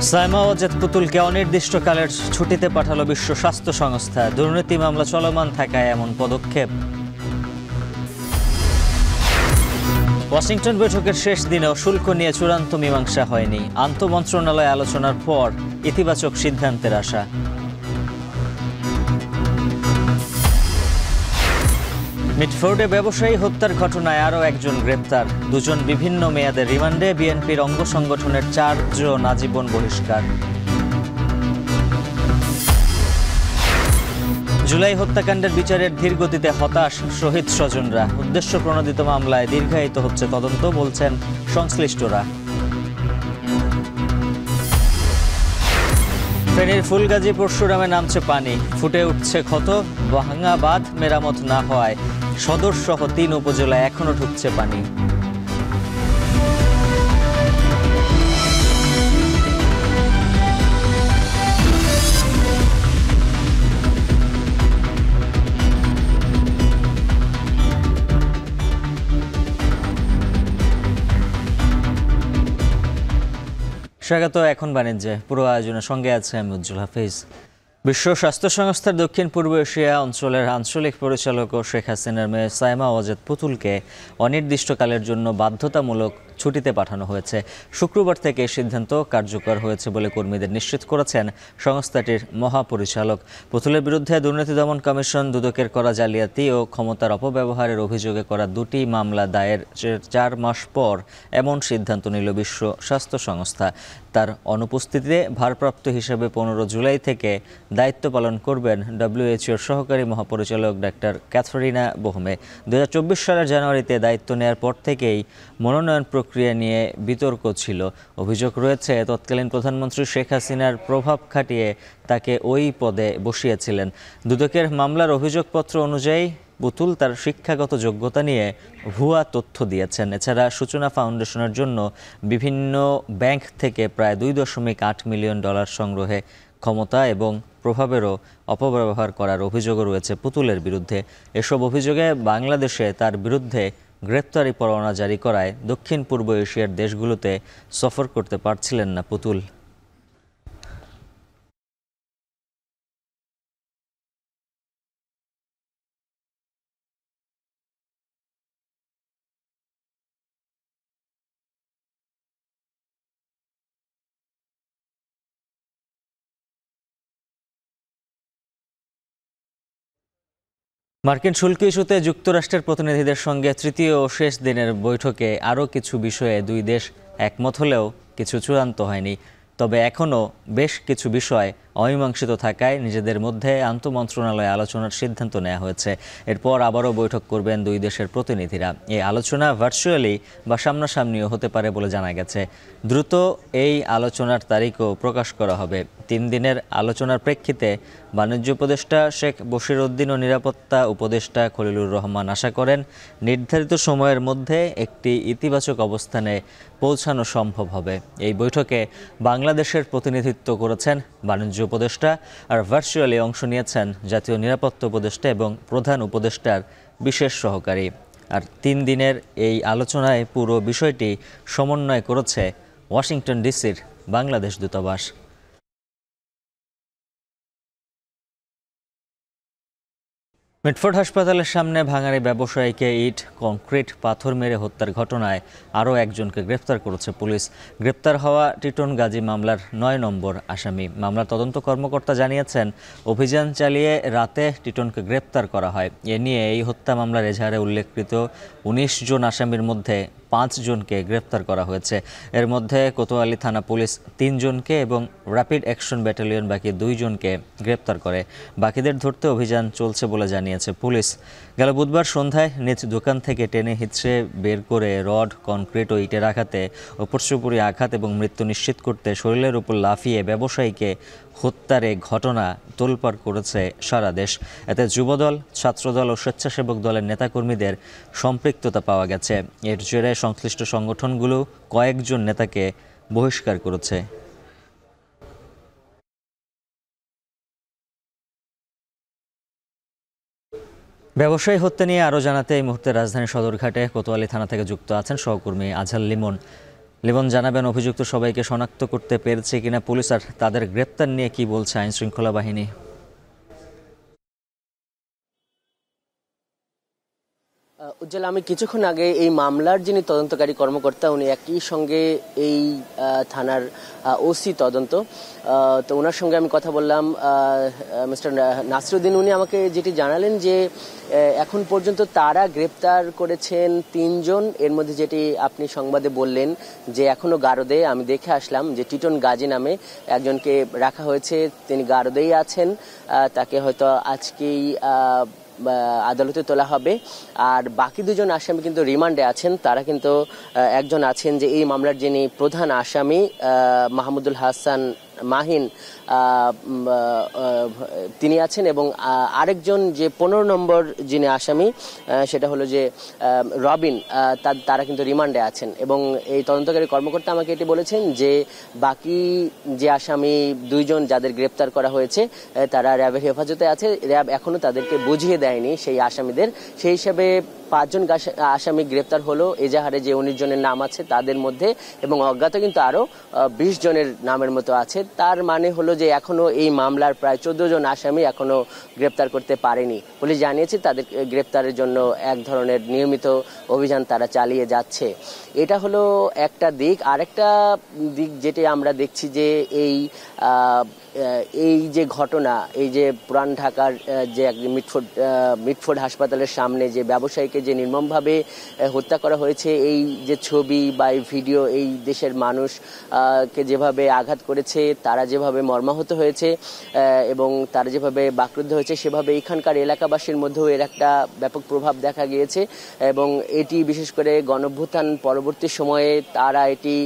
সাইমা ওয়াজেদ পুতুলকে অনির্দিষ্টকালের ছুটিতে পাঠালো বিশ্ব স্বাস্থ্য সংস্থা। দুর্নীতি মামলা চলমান থাকায় এমন পদক্ষেপ। ওয়াশিংটন বৈঠকের শেষ দিনেও শুল্ক নিয়ে চূড়ান্ত মীমাংসা হয়নি। আন্তঃমন্ত্রণালয় আলোচনার পর ইতিবাচক সিদ্ধান্তের আশা। মিটফোর্ডে ব্যবসায়ী হত্যার ঘটনায় আরও একজন গ্রেপ্তার। দুজন বিভিন্ন মেয়াদের রিমান্ডে। বিএনপির অঙ্গ সংগঠনের 4 জন আজীবন বহিষ্কার। জুলাই হত্যাকাণ্ডের বিচারের ধীর গতিতে হতাশ শহীদ স্বজনরা। উদ্দেশ্য প্রণোদিত মামলায় দীর্ঘায়িত হচ্ছে তদন্ত, বলছেন সংশ্লিষ্টরা। ফেনীর ফুলগাজী পরশুরামে নামছে পানি, ফুটে উঠছে ক্ষত। ভাঙা বাঁধ মেরামত না হওয়ায় সদর সহ 3 উপজেলায় এখনো ঢুকছে পানি। স্বাগত এখন বাণিজ্যে। পুরো আয়োজনের সঙ্গে আছে আমি উজ্জ্বল হাফিজ। বিশ্ব স্বাস্থ্য সংস্থার দক্ষিণ পূর্ব এশিয়া অঞ্চলের আঞ্চলিক পরিচালক ও শেখ হাসিনার মেয়ে সাইমা ওয়াজেদ পুতুলকে অনির্দিষ্টকালের জন্য বাধ্যতামূলক ছুটিতে পাঠানো হয়েছে। শুক্রবার থেকে সিদ্ধান্ত কার্যকর হয়েছে বলে কর্মীদের নিশ্চিত করেছেন সংস্থাটির মহাপরিচালক। পুতুলের বিরুদ্ধে দুর্নীতি দমন কমিশন দুদকের করা জালিয়াতি ও ক্ষমতার অপব্যবহারের অভিযোগে করা 2টি মামলা দায়ের 4 মাস পর এমন সিদ্ধান্ত নিল বিশ্ব স্বাস্থ্য সংস্থা। তার অনুপস্থিতিতে ভারপ্রাপ্ত হিসেবে 15 জুলাই থেকে দায়িত্ব পালন করবেন ডব্লিউএইচওর সহকারী মহাপরিচালক ডাক্তার ক্যাথরিনা বোহমে। 2024 সালের জানুয়ারিতে দায়িত্ব নেয়ার পর থেকেই মনোনয়ন প্রক্রিয়া নিয়ে বিতর্ক ছিল। অভিযোগ রয়েছে তৎকালীন প্রধানমন্ত্রী শেখ হাসিনার প্রভাব খাটিয়ে তাকে ওই পদে বসিয়েছিলেন। দুদকের মামলার অভিযোগপত্র অনুযায়ী পুতুল তার শিক্ষাগত যোগ্যতা নিয়ে ভুয়া তথ্য দিয়েছেন। এছাড়া সূচনা ফাউন্ডেশনের জন্য বিভিন্ন ব্যাংক থেকে প্রায় $2.8 মিলিয়ন সংগ্রহে ক্ষমতা এবং প্রভাবেরও অপব্যবহার করার অভিযোগও রয়েছে পুতুলের বিরুদ্ধে। এসব অভিযোগে বাংলাদেশে তার বিরুদ্ধে গ্রেপ্তারি পরোয়ানা জারি করায় দক্ষিণ পূর্ব এশিয়ার দেশগুলোতে সফর করতে পারছিলেন না পুতুল। মার্কিন শুল্ক ইস্যুতে যুক্তরাষ্ট্রের প্রতিনিধিদের সঙ্গে তৃতীয় ও শেষ দিনের বৈঠকে আরও কিছু বিষয়ে দুই দেশ একমত হলেও কিছু চূড়ান্ত হয়নি। তবে এখনও বেশ কিছু বিষয় অমীমাংসিত থাকায় নিজেদের মধ্যে আন্তঃমন্ত্রণালয়ে আলোচনার সিদ্ধান্ত নেওয়া হয়েছে। এরপর আবারও বৈঠক করবেন দুই দেশের প্রতিনিধিরা। এই আলোচনা ভার্চুয়ালি বা সামনাসামনিও হতে পারে বলে জানা গেছে। দ্রুত এই আলোচনার তারিখও প্রকাশ করা হবে। 3 দিনের আলোচনার প্রেক্ষিতে বাণিজ্য উপদেষ্টা শেখ বশির উদ্দিন ও নিরাপত্তা উপদেষ্টা খলিলুর রহমান আশা করেন নির্ধারিত সময়ের মধ্যে একটি ইতিবাচক অবস্থানে পৌঁছানো সম্ভব হবে। এই বৈঠকে বাংলাদেশের প্রতিনিধিত্ব করেছেন বাণিজ্য উপদেষ্টা, আর ভার্চুয়ালি অংশ নিয়েছেন জাতীয় নিরাপত্তা উপদেষ্টা এবং প্রধান উপদেষ্টার বিশেষ সহকারী। আর 3 দিনের এই আলোচনায় পুরো বিষয়টি সমন্বয় করেছে ওয়াশিংটন ডিসির বাংলাদেশ দূতাবাস। মিটফোর্ড হাসপাতালের সামনে ভাঙাড়ি ব্যবসায়ীকে ইট, কংক্রিট, পাথর মেরে হত্যার ঘটনায় আরও একজনকে গ্রেফতার করেছে পুলিশ। গ্রেপ্তার হওয়া টিটন গাজী মামলার 9 নম্বর আসামি। মামলার তদন্ত কর্মকর্তা জানিয়েছেন, অভিযান চালিয়ে রাতে টিটনকে গ্রেপ্তার করা হয়। এ নিয়ে এই হত্যা মামলার এজাহারে উল্লেখকৃত 19 জন আসামির মধ্যে 5 জনকে গ্রেপ্তার করা হয়েছে। এর মধ্যে কোতোয়ালি থানা পুলিশ 3 জনকে এবং র্যাপিড অ্যাকশন ব্যাটালিয়ন বাকি 2 জনকে গ্রেপ্তার করে। বাকিদের ধরতে অভিযান চলছে বলে জানিয়েছে পুলিশ। গেল বুধবার সন্ধ্যায় নিজ দোকান থেকে টেনে হিঁচড়ে বের করে রড, কনক্রিট ও ইটের আঘাতে ওপরচুপুরি আঘাত এবং মৃত্যু নিশ্চিত করতে শরীরের উপর লাফিয়ে ব্যবসায়ীকে হত্যার এই ঘটনা তোলপাড় করেছে সারা দেশ। এতে যুবদল, ছাত্রদল ও স্বেচ্ছাসেবক দলের নেতাকর্মীদের সম্পৃক্ততা পাওয়া গেছে। এর জেরে সংশ্লিষ্ট সংগঠনগুলো কয়েকজন নেতাকে বহিষ্কার করেছে। ব্যবসায়ী হত্যা নিয়ে আরও জানাতে এই মুহূর্তে রাজধানীর সদরঘাটে কোতোয়ালি থানা থেকে যুক্ত আছেন সহকর্মী আজহার লিমন। লিমন জানাবেন অভিযুক্ত সবাইকে শনাক্ত করতে পেরেছে কিনা পুলিশ, আর তাদের গ্রেপ্তার নিয়ে কি বলছে আইন শৃঙ্খলা বাহিনী? উজ্জ্বল, আমি কিছুক্ষণ আগে এই মামলার যিনি তদন্তকারী কর্মকর্তা উনি একই সঙ্গে এই থানার ওসি তদন্ত, তো ওনার সঙ্গে আমি কথা বললাম। মিস্টার নাসিরউদ্দিন উনি আমাকে যেটি জানালেন যে এখন পর্যন্ত তারা গ্রেপ্তার করেছেন 3 জন। এর মধ্যে যেটি আপনি সংবাদে বললেন যে এখনো গারদে, আমি দেখে আসলাম যে টিটন গাজী নামে একজনকে রাখা হয়েছে, তিনি গারদেই আছেন। তাকে হয়তো আজকেই আদালতে তোলা হবে। আর বাকি 2 জন আসামি কিন্তু রিমান্ডে আছেন। তারা কিন্তু একজন আছেন যে এই মামলার যিনি প্রধান আসামি মাহমুদুল হাসান মাহিন, তিনি আছেন, এবং আরেকজন যে 15 নম্বর যিনি আসামি সেটা হলো যে রবিন, তারা কিন্তু রিমান্ডে আছেন। এবং এই তদন্তকারী কর্মকর্তা আমাকে এটি বলেছেন যে বাকি যে আসামি 2 জন যাদের গ্রেপ্তার করা হয়েছে তারা র্যাবের হেফাজতে আছে। র্যাব এখনো তাদেরকে বুঝিয়ে দেয়নি সেই আসামিদের। সেই হিসাবে 5 জন আসামি গ্রেপ্তার হলো, এজাহারে যে 19 জনের নাম আছে তাদের মধ্যে, এবং অজ্ঞাত কিন্তু আরো 20 জনের নামের মতো আছে। তার মানে হলো যে এখনো এই মামলার প্রায় 14 জন আসামি এখনো গ্রেপ্তার করতে পারেনি। পুলিশ জানিয়েছে তাদের গ্রেপ্তারের জন্য এক ধরনের নিয়মিত অভিযান তারা চালিয়ে যাচ্ছে। এটা হলো একটা দিক। আরেকটা দিক যেটি আমরা দেখছি যে এই যে ঘটনা, এই যে পুরান ঢাকার যে মিটফোর্ড হাসপাতালের সামনে যে ব্যবসায়ীকে যে নির্মমভাবে হত্যা করা হয়েছে, এই যে ছবি বা এই ভিডিও এই দেশের মানুষকে যেভাবে আঘাত করেছে, তারা যেভাবে মর্মাহত হয়েছে এবং তারা যেভাবে বাকরুদ্ধ হয়েছে, সেভাবে এখানকার এলাকাবাসীর মধ্যেও এর একটা ব্যাপক প্রভাব দেখা গিয়েছে। এবং এটি বিশেষ করে গণঅভ্যুত্থান পরবর্তী সময়ে তারা এটি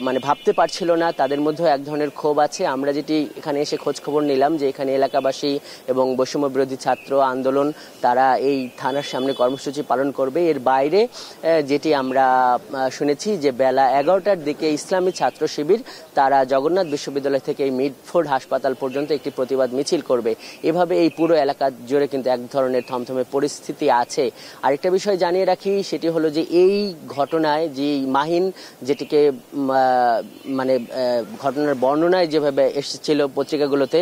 মানে ভাবতে পারছিল না, তাদের মধ্যেও এক ধরনের ক্ষোভ আছে। আমরা যেটি এখানে এসে খোঁজ খবর নিলাম যে এখানে এলাকাবাসী এবং বৈষম্য বিরোধী ছাত্র আন্দোলন তারা এই থানার সামনে কর্মসূচি পালন করবে। এর বাইরে যেটি আমরা শুনেছি যে বেলা 11টার দিকে ইসলামী ছাত্র শিবির তারা জগন্নাথ বিশ্ববিদ্যালয় থেকে এই মিটফোর্ড হাসপাতাল পর্যন্ত একটি প্রতিবাদ মিছিল করবে। এভাবে এই পুরো এলাকা জুড়ে কিন্তু এক ধরনের থমথমে পরিস্থিতি আছে। আরেকটা বিষয় জানিয়ে রাখি, সেটি হলো যে এই ঘটনায় যে মাহিন, যেটিকে মানে ঘটনার বর্ণনায় যেভাবে এসেছিল পত্রিকাগুলোতে,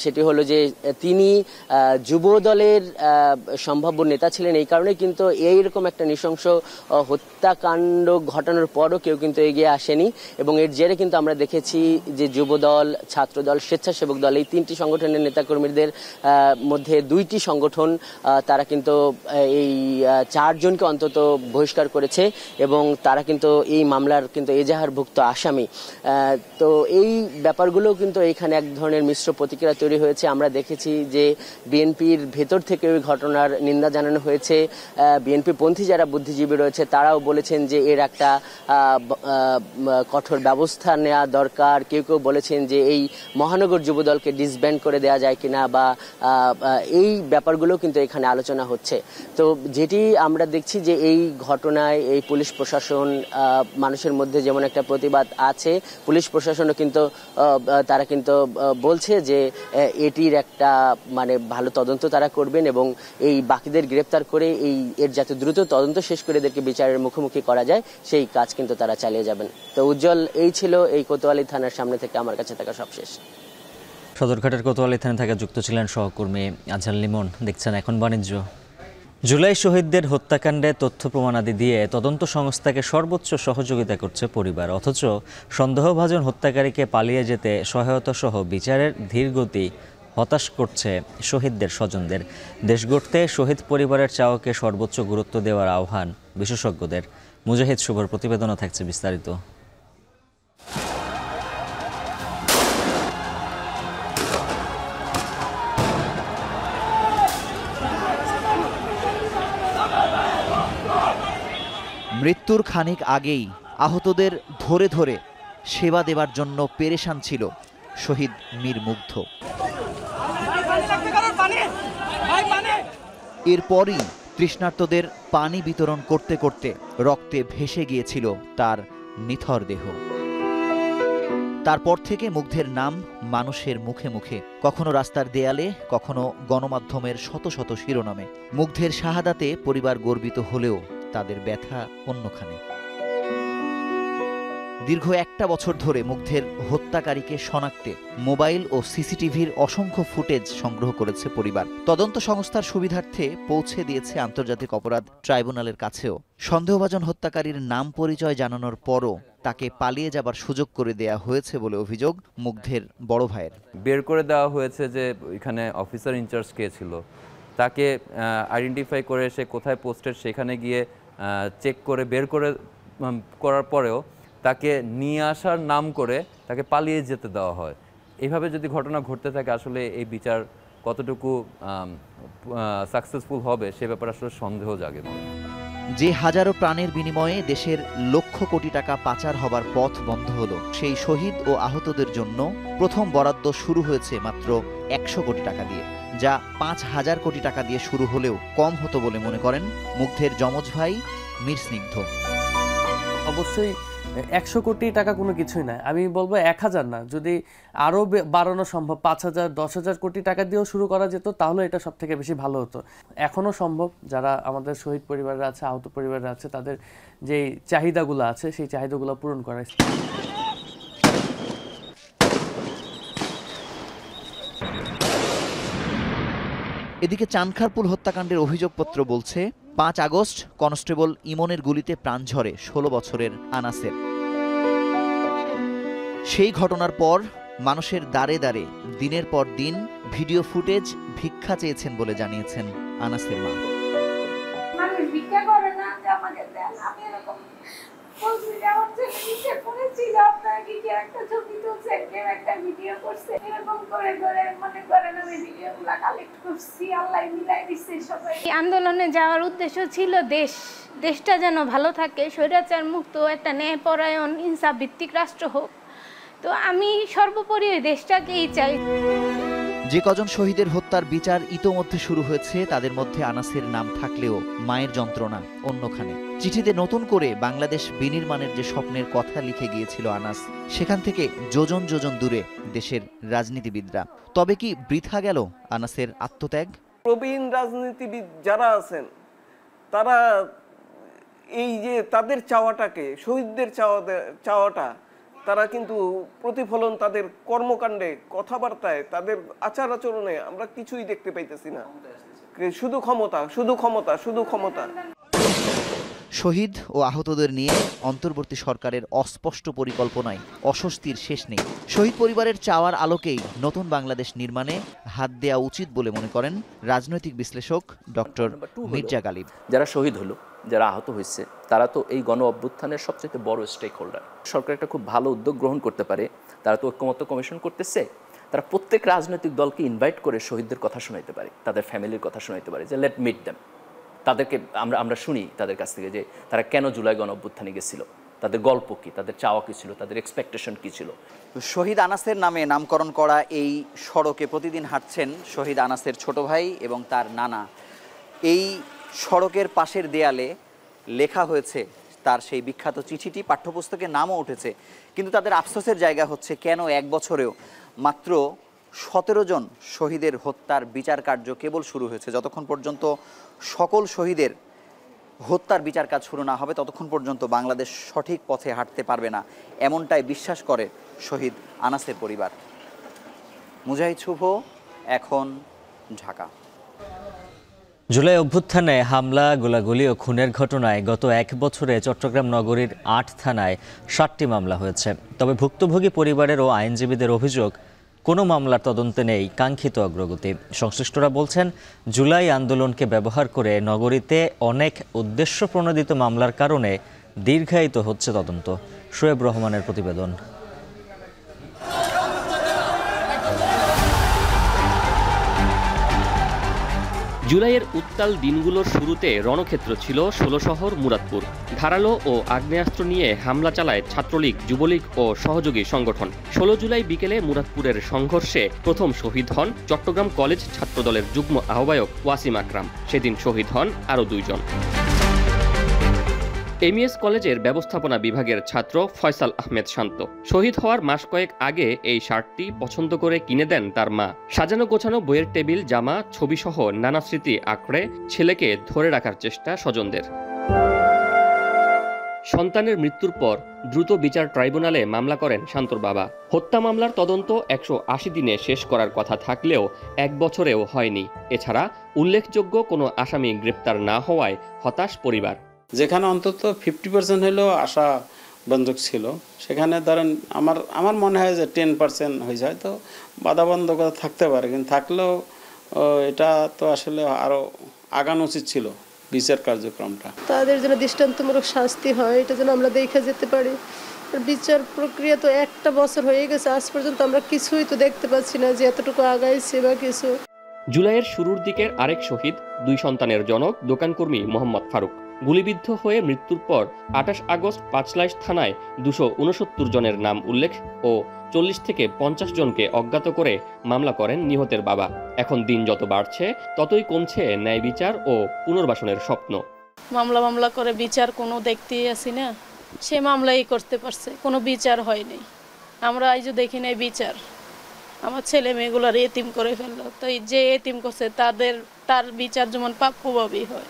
সেটি হলো যে তিনি যুব দলের সম্ভাব্য নেতা ছিলেন। এই কারণে কিন্তু এইরকম একটা নৃশংস হত্যাকাণ্ড ঘটানোর পরও কেউ কিন্তু এগিয়ে আসেনি। এবং এর জেরে কিন্তু আমরা দেখেছি যে যুবদল, ছাত্রদল, স্বেচ্ছাসেবক দল, এই 3টি সংগঠনের নেতাকর্মীদের মধ্যে 2টি সংগঠন তারা কিন্তু এই 4 জনকে অন্তত বহিষ্কার করেছে, এবং তারা কিন্তু এই মামলার কিন্তু এজাহারভুক্ত আসামি। তো এই ব্যাপারগুলো কিন্তু এখানে এক ধরনের মিশ্র প্রতিক্রিয়া তৈরি হয়েছে। আমরা দেখেছি যে বিএনপির ভেতর থেকে ওই ঘটনার নিন্দা জানানো হয়েছে। বিএনপি পন্থী যারা বুদ্ধিজীবী রয়েছে তারাও বলেছেন যে এর একটা কঠোর ব্যবস্থা নেওয়া দরকার। কেউ কেউ বলেছেন যে এই মহানগর যুবদলকে ডিসব্যান্ড করে দেওয়া যায় কিনা, বা এই ব্যাপারগুলো কিন্তু এখানে আলোচনা হচ্ছে। তো যেটি আমরা দেখছি যে এই ঘটনায় এই পুলিশ প্রশাসন, মানুষের মধ্যে যেমন একটা প্রতিবাদ আছে, পুলিশ প্রশাসনও কিন্তু তারা কিন্তু বলছে যে এটির একটা মানে ভালো তদন্ত তারা করবেন, এবং এই বাকিদের গ্রেপ্তার করে এর যাতে দ্রুত তদন্ত শেষ করে এদেরকে বিচারের মুখোমুখি করা যায় সেই কাজ কিন্তু তারা চালিয়ে যাবেন। তো উজ্জ্বল, এই ছিল এই কোতোয়ালি থানার সামনে থেকে আমার কাছে থাকা সবশেষ। সদরঘাটের কোতোয়ালি থানা থেকে যুক্ত ছিলেন সহকর্মী আজহার লিমন। দেখছেন এখন বাণিজ্য। জুলাই শহীদদের হত্যাকাণ্ডে তথ্য প্রমাণাদি দিয়ে তদন্ত সংস্থাকে সর্বোচ্চ সহযোগিতা করছে পরিবার, অথচ সন্দেহভাজন হত্যাকারীকে পালিয়ে যেতে সহায়তা সহ বিচারের ধীরগতি হতাশ করছে শহীদদের স্বজনদের। দেশ গড়তে শহীদ পরিবারের চাওয়াকে সর্বোচ্চ গুরুত্ব দেওয়ার আহ্বান বিশেষজ্ঞদের। মুজাহিদ শুভর প্রতিবেদনে থাকছে বিস্তারিত। মৃত্যুর খানিক আগেই আহতদের ধরে ধরে সেবা দেবার জন্য পেরেশান ছিল শহীদ মীর মুগ্ধ। এরপরই তৃষ্ণার্তদের পানি বিতরণ করতে করতে রক্তে ভেসে গিয়েছিল তার নিথর দেহ। তারপর থেকে মুগ্ধের নাম মানুষের মুখে মুখে, কখনো রাস্তার দেয়ালে, কখনো গণমাধ্যমের শত শত শিরোনামে। মুগ্ধের শাহাদাতে পরিবার গর্বিত হলেও তাদের ব্যথা অন্যখানে। দীর্ঘ একটা বছর ধরে মুগ্ধের হত্যাকারীকে শনাক্তে মোবাইল ও সিসিটিভির অসংখ্য ফুটেজ সংগ্রহ করেছে পরিবার। তদন্ত সংস্থার সুবিধার্থে পৌঁছে দিয়েছে আন্তর্জাতিক অপরাধ ট্রাইব্যুনালের কাছেও। সন্দেহভাজন হত্যাকারীর নাম পরিচয় জানানোর পরও তাকে পালিয়ে যাবার সুযোগ করে দেয়া হয়েছে বলে অভিযোগ মুগ্ধের বড় ভাইয়ের। বের করে দেওয়া হয়েছে যে এখানে অফিসার ইনচার্জ কে ছিল, তাকে আইডেন্টিফাই করে সে কোথায় পোস্টেড সেখানে গিয়ে চেক করে বের করার পরেও তাকে নিয়ে আসার নাম করে তাকে পালিয়ে যেতে দেওয়া হয়। এইভাবে যদি ঘটনা ঘটতে থাকে আসলে এই বিচার কতটুকু সাকসেসফুল হবে সে ব্যাপারে আসলে সন্দেহ জাগে। যে হাজারো প্রাণের বিনিময়ে দেশের লক্ষ কোটি টাকা পাচার হবার পথ বন্ধ হলো, সেই শহীদ ও আহতদের জন্য প্রথম বরাদ্দ শুরু হয়েছে মাত্র 100 কোটি টাকা দিয়ে, যা 5000 কোটি টাকা দিয়ে শুরু হলেও কম হতো বলে মনে করেন মুগ্ধের যমজ ভাই মীর স্নিগ্ধ। অবশ্যই 100 কোটি টাকা কোনো কিছুই না, আমি বলবো 1000 না, যদি আরও বাড়ানো সম্ভব 5000 10,000 কোটি টাকা দিয়েও শুরু করা যেত তাহলে এটা সব থেকে বেশি ভালো হতো। এখনও সম্ভব, যারা আমাদের শহীদ পরিবাররা আছে, আহত পরিবাররা আছে, তাদের যেই চাহিদাগুলো আছে সেই চাহিদাগুলো পূরণ করা। এদিকে চানখারপুল হত্যাকাণ্ডের অভিযোগপত্র বলছে 5 আগস্ট কনস্টেবল ইমনের গুলিতে প্রাণ ঝরে 16 বছরের আনাসের। সেই ঘটনার পর মানুষের দ্বারে দ্বারে দিনের পর দিন ভিডিও ফুটেজ ভিক্ষা চেয়েছেন বলে জানিয়েছেন আনাসের মা। মানুষ ভিক্ষা করে না যে আমাকে দেন, আমি এরকম বলছি যে আমার ছেলে নিচে পড়েছিল, আপনারা কি কেউ একটা ছবি তুলছেন, কেউ একটা ভিডিও করছে, এরকম করে করে মনে করেন আমি ভিডিওগুলো কালেক্ট করছি, আল্লাহ মিলাই দিচ্ছে সবাই। আন্দোলনে যাওয়ার উদ্দেশ্য ছিল দেশটা যেন ভালো থাকে, স্বৈরাচার মুক্ত একটা ন্যায়পরায়ণ ইনসাফ ভিত্তিক রাষ্ট্র হোক। তো আমি সর্বোপরি ওই দেশটাকেই চাই। যে কজন শহীদের হত্যার বিচার ইতোমধ্যে শুরু হয়েছে তাদের মধ্যে আনাসের নাম থাকলেও মায়ের যন্ত্রণা অন্যখানে। চিঠিতে নতুন করে বাংলাদেশ বিনির্মাণের যে স্বপ্নের কথা লিখে গিয়েছিল আনাস, সেখান থেকে যোজন যোজন দূরে দেশের রাজনীতিবিদরা। তবে কি বৃথা গেল আনাসের আত্মত্যাগ? প্রবীণ রাজনীতিবিদ যারা আছেন তারা এই যে তাদের চাওয়াটাকে, শহীদদের চাওয়াটা তারা কিন্তু প্রতিফলন তাদের কর্মকাণ্ডে, কথাবার্তায়, তাদের আচার আচরণে আমরা কিছুই দেখতে পাইতেছি না। শুধু ক্ষমতা, শুধু ক্ষমতা, শুধু ক্ষমতা। শহীদ ও আহতদের নিয়ে অন্তর্বর্তী সরকারের অস্পষ্ট পরিকল্পনায় অস্বস্তির শেষ নেই। শহীদ পরিবারের চাওয়ার আলোকেই নতুন বাংলাদেশ নির্মাণে হাত দেওয়া উচিত বলে মনে করেন রাজনৈতিক বিশ্লেষক ডক্টর মির্জা গালিব। যারা শহীদ হলো, যারা আহত হয়েছে, তারা তো এই গণ অভ্যুত্থানের সবচেয়ে বড় স্টেক হোল্ডার। সরকার একটা খুব ভালো উদ্যোগ গ্রহণ করতে পারে, তারা তো ঐক্যমত্য কমিশন করতেছে, তারা প্রত্যেক রাজনৈতিক দলকে ইনভাইট করে শহীদদের কথা শোনাইতে পারে, তাদের ফ্যামিলির কথা শোনাইতে পারে, যে লেট মিট দেম। তাদেরকে আমরা শুনি তাদের কাছ থেকে যে তারা কেন জুলাই গণ অভ্যুত্থানে গেছিল, তাদের গল্প কী, তাদের চাওয়া কী ছিল, তাদের এক্সপেকটেশন কী ছিল। শহীদ আনাসের নামে নামকরণ করা এই সড়কে প্রতিদিন হাঁটছেন শহীদ আনাসের ছোট ভাই এবং তার নানা। এই সড়কের পাশের দেয়ালে লেখা হয়েছে তার সেই বিখ্যাত চিঠিটি, পাঠ্যপুস্তকের নামও উঠেছে। কিন্তু তাদের আফসোসের জায়গা হচ্ছে কেন এক বছরেও মাত্র 17 জন শহীদের হত্যার বিচার কার্য কেবল শুরু হয়েছে। যতক্ষণ পর্যন্ত সকল শহীদের হত্যার বিচার কাজ শুরু না হবে ততক্ষণ পর্যন্ত বাংলাদেশ সঠিক পথে হাঁটতে পারবে না, এমনটাই বিশ্বাস করে শহীদ আনাসের পরিবার। মুজাহিদ শুভ, এখন ঢাকা। জুলাই অভ্যুত্থানে হামলা, গোলাগুলি ও খুনের ঘটনায় গত 1 বছরে চট্টগ্রাম নগরীর 8 থানায় 7টি মামলা হয়েছে। তবে ভুক্তভোগী পরিবারের ও আইনজীবীদের অভিযোগ, কোনো মামলার তদন্তে নেই কাঙ্ক্ষিত অগ্রগতি। সংশ্লিষ্টরা বলছেন, জুলাই আন্দোলনকে ব্যবহার করে নগরীতে অনেক উদ্দেশ্য প্রণোদিত মামলার কারণে দীর্ঘায়িত হচ্ছে তদন্ত। শোয়েব রহমানের প্রতিবেদন। জুলাইয়ের উত্তাল দিনগুলোর শুরুতে রণক্ষেত্র ছিল 16 শহর মুরাদপুর। ধারালো ও আগ্নেয়াস্ত্র নিয়ে হামলা চালায় ছাত্রলীগ, যুবলীগ ও সহযোগী সংগঠন। 16 জুলাই বিকেলে মুরাদপুরের সংঘর্ষে প্রথম শহীদ হন চট্টগ্রাম কলেজ ছাত্রদলের যুগ্ম আহ্বায়ক ওয়াসিম আকরাম। সেদিন শহীদ হন আরও 2 জন। এমইএস কলেজের ব্যবস্থাপনা বিভাগের ছাত্র ফয়সাল আহমেদ শান্ত। শহীদ হওয়ার মাস কয়েক আগে এই শার্টটি পছন্দ করে কিনে দেন তার মা। সাজানো গোছানো বইয়ের টেবিল, জামা, ছবিসহ নানা স্মৃতি আঁকড়ে ছেলেকে ধরে রাখার চেষ্টা স্বজনদের। সন্তানের মৃত্যুর পর দ্রুত বিচার ট্রাইব্যুনালে মামলা করেন শান্তর বাবা। হত্যা মামলার তদন্ত 180 দিনে শেষ করার কথা থাকলেও 1 বছরেও হয়নি। এছাড়া উল্লেখযোগ্য কোনো আসামি গ্রেপ্তার না হওয়ায় হতাশ পরিবার। যেখানে অন্তত 50% হলেও আশাব্যঞ্জক ছিল, সেখানে ধরেন আমার মনে হয় যে 10% হয়ে যায়, তো বাধাবন্ধকতা থাকতে পারে, কিন্তু থাকলেও এটা তো আসলে আরও আগানো উচিত ছিল বিচার কার্যক্রমটা। তাদের যেন দৃষ্টান্তমূলক শাস্তি হয়, এটা যেন আমরা দেখে যেতে পারি। বিচার প্রক্রিয়া তো 1 বছর হয়ে গেছে, আজ পর্যন্ত আমরা কিছুই তো দেখতে পাচ্ছি না যে এতটুকু আগাইছে বা কিছু। জুলাইয়ের শুরুর দিকের আরেক শহীদ 2 সন্তানের জনক দোকানকর্মী মোহাম্মদ ফারুক গুলিবিদ্ধ হয়ে মৃত্যুর পর 28 আগস্ট পাঁচলাইশ থানায় 269 জনের নাম উল্লেখ ও 40 থেকে 50 জনকে অজ্ঞাত করে মামলা করেন নিহতের বাবা। এখন দিন যত বাড়ছে ততই কমছে ন্যায় বিচার ও পুনর্বাসনের স্বপ্ন। মামলা করে বিচার কোনো দেখতেই আসি না, সে মামলাই করতে পারছে, কোনো বিচার হয়নি। আমরা আজও দেখি নাই বিচার। আমার ছেলে মেয়েগুলোর এতিম করে ফেললো, তো যে এতিম করছে তার বিচার যেমন প্রাপ্যভাবেই হয়।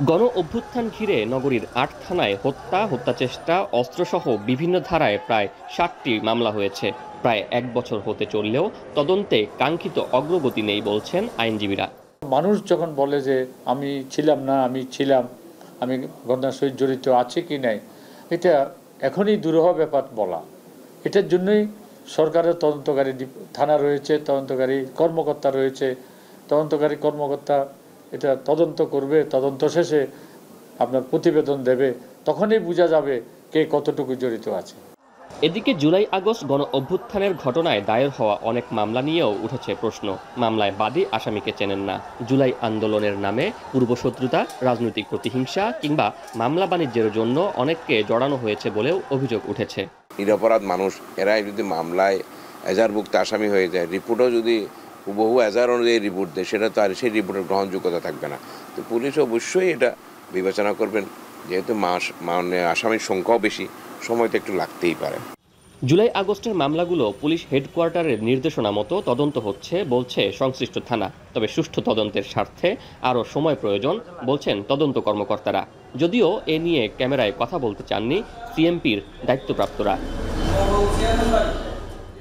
গণ অভ্যুত্থান ঘিরে নগরীর 8 থানায় হত্যা চেষ্টা, অস্ত্রসহ বিভিন্ন ধারায় প্রায় 60টি মামলা হয়েছে। প্রায় 1 বছর হতে চললেও তদন্তে কাঙ্ক্ষিত অগ্রগতি নেই বলছেন আইনজীবীরা। মানুষ যখন বলে যে আমি ছিলাম না, আমি ছিলাম, আমি ঘটনার সহিত জড়িত আছে কি নাই, এটা এখনই দুরূহ ব্যাপার বলা। এটার জন্যই সরকারের তদন্তকারী থানা রয়েছে, তদন্তকারী কর্মকর্তা রয়েছে। তদন্তকারী কর্মকর্তা এটা তদন্ত করবে, তদন্ত শেষে আপনার প্রতিবেদন দেবে, তখনই বোঝা যাবে কে কতটুকু জড়িত আছে। এদিকে জুলাই আগস্ট গণ অভ্যুত্থানের ঘটনায় দায়ের হওয়া অনেক মামলা নিয়েও উঠেছে প্রশ্ন। মামলায় বাদী আসামিকে চেনেন না। জুলাই আন্দোলনের নামে পূর্বশত্রুতা, রাজনৈতিক প্রতিহিংসা কিংবা মামলা বাণিজ্যের জন্য অনেককে জড়ানো হয়েছে বলেও অভিযোগ উঠেছে। নিরপরাধ মানুষ এরাই যদি মামলায় এজাহারভুক্ত আসামি হয়ে যায়, রিপোর্টও যদি বহু এজাহার অনুযায়ী রিপোর্ট দেয়, সেটা তো আর সেই রিপোর্টের গ্রহণযোগ্যতা থাকবে না। তো পুলিশ অবশ্যই এটা বিবেচনা করবেন, যেহেতু আসামির সংখ্যাও বেশি, সময় তো একটু লাগতেই পারে। জুলাই আগস্টের মামলাগুলো পুলিশ হেডকোয়ার্টারের নির্দেশনা মতো তদন্ত হচ্ছে বলছে সংশ্লিষ্ট থানা। তবে সুষ্ঠু তদন্তের স্বার্থে আরও সময় প্রয়োজন বলছেন তদন্ত কর্মকর্তারা। যদিও এ নিয়ে ক্যামেরায় কথা বলতে চাননি সিএমপির দায়িত্বপ্রাপ্তরা।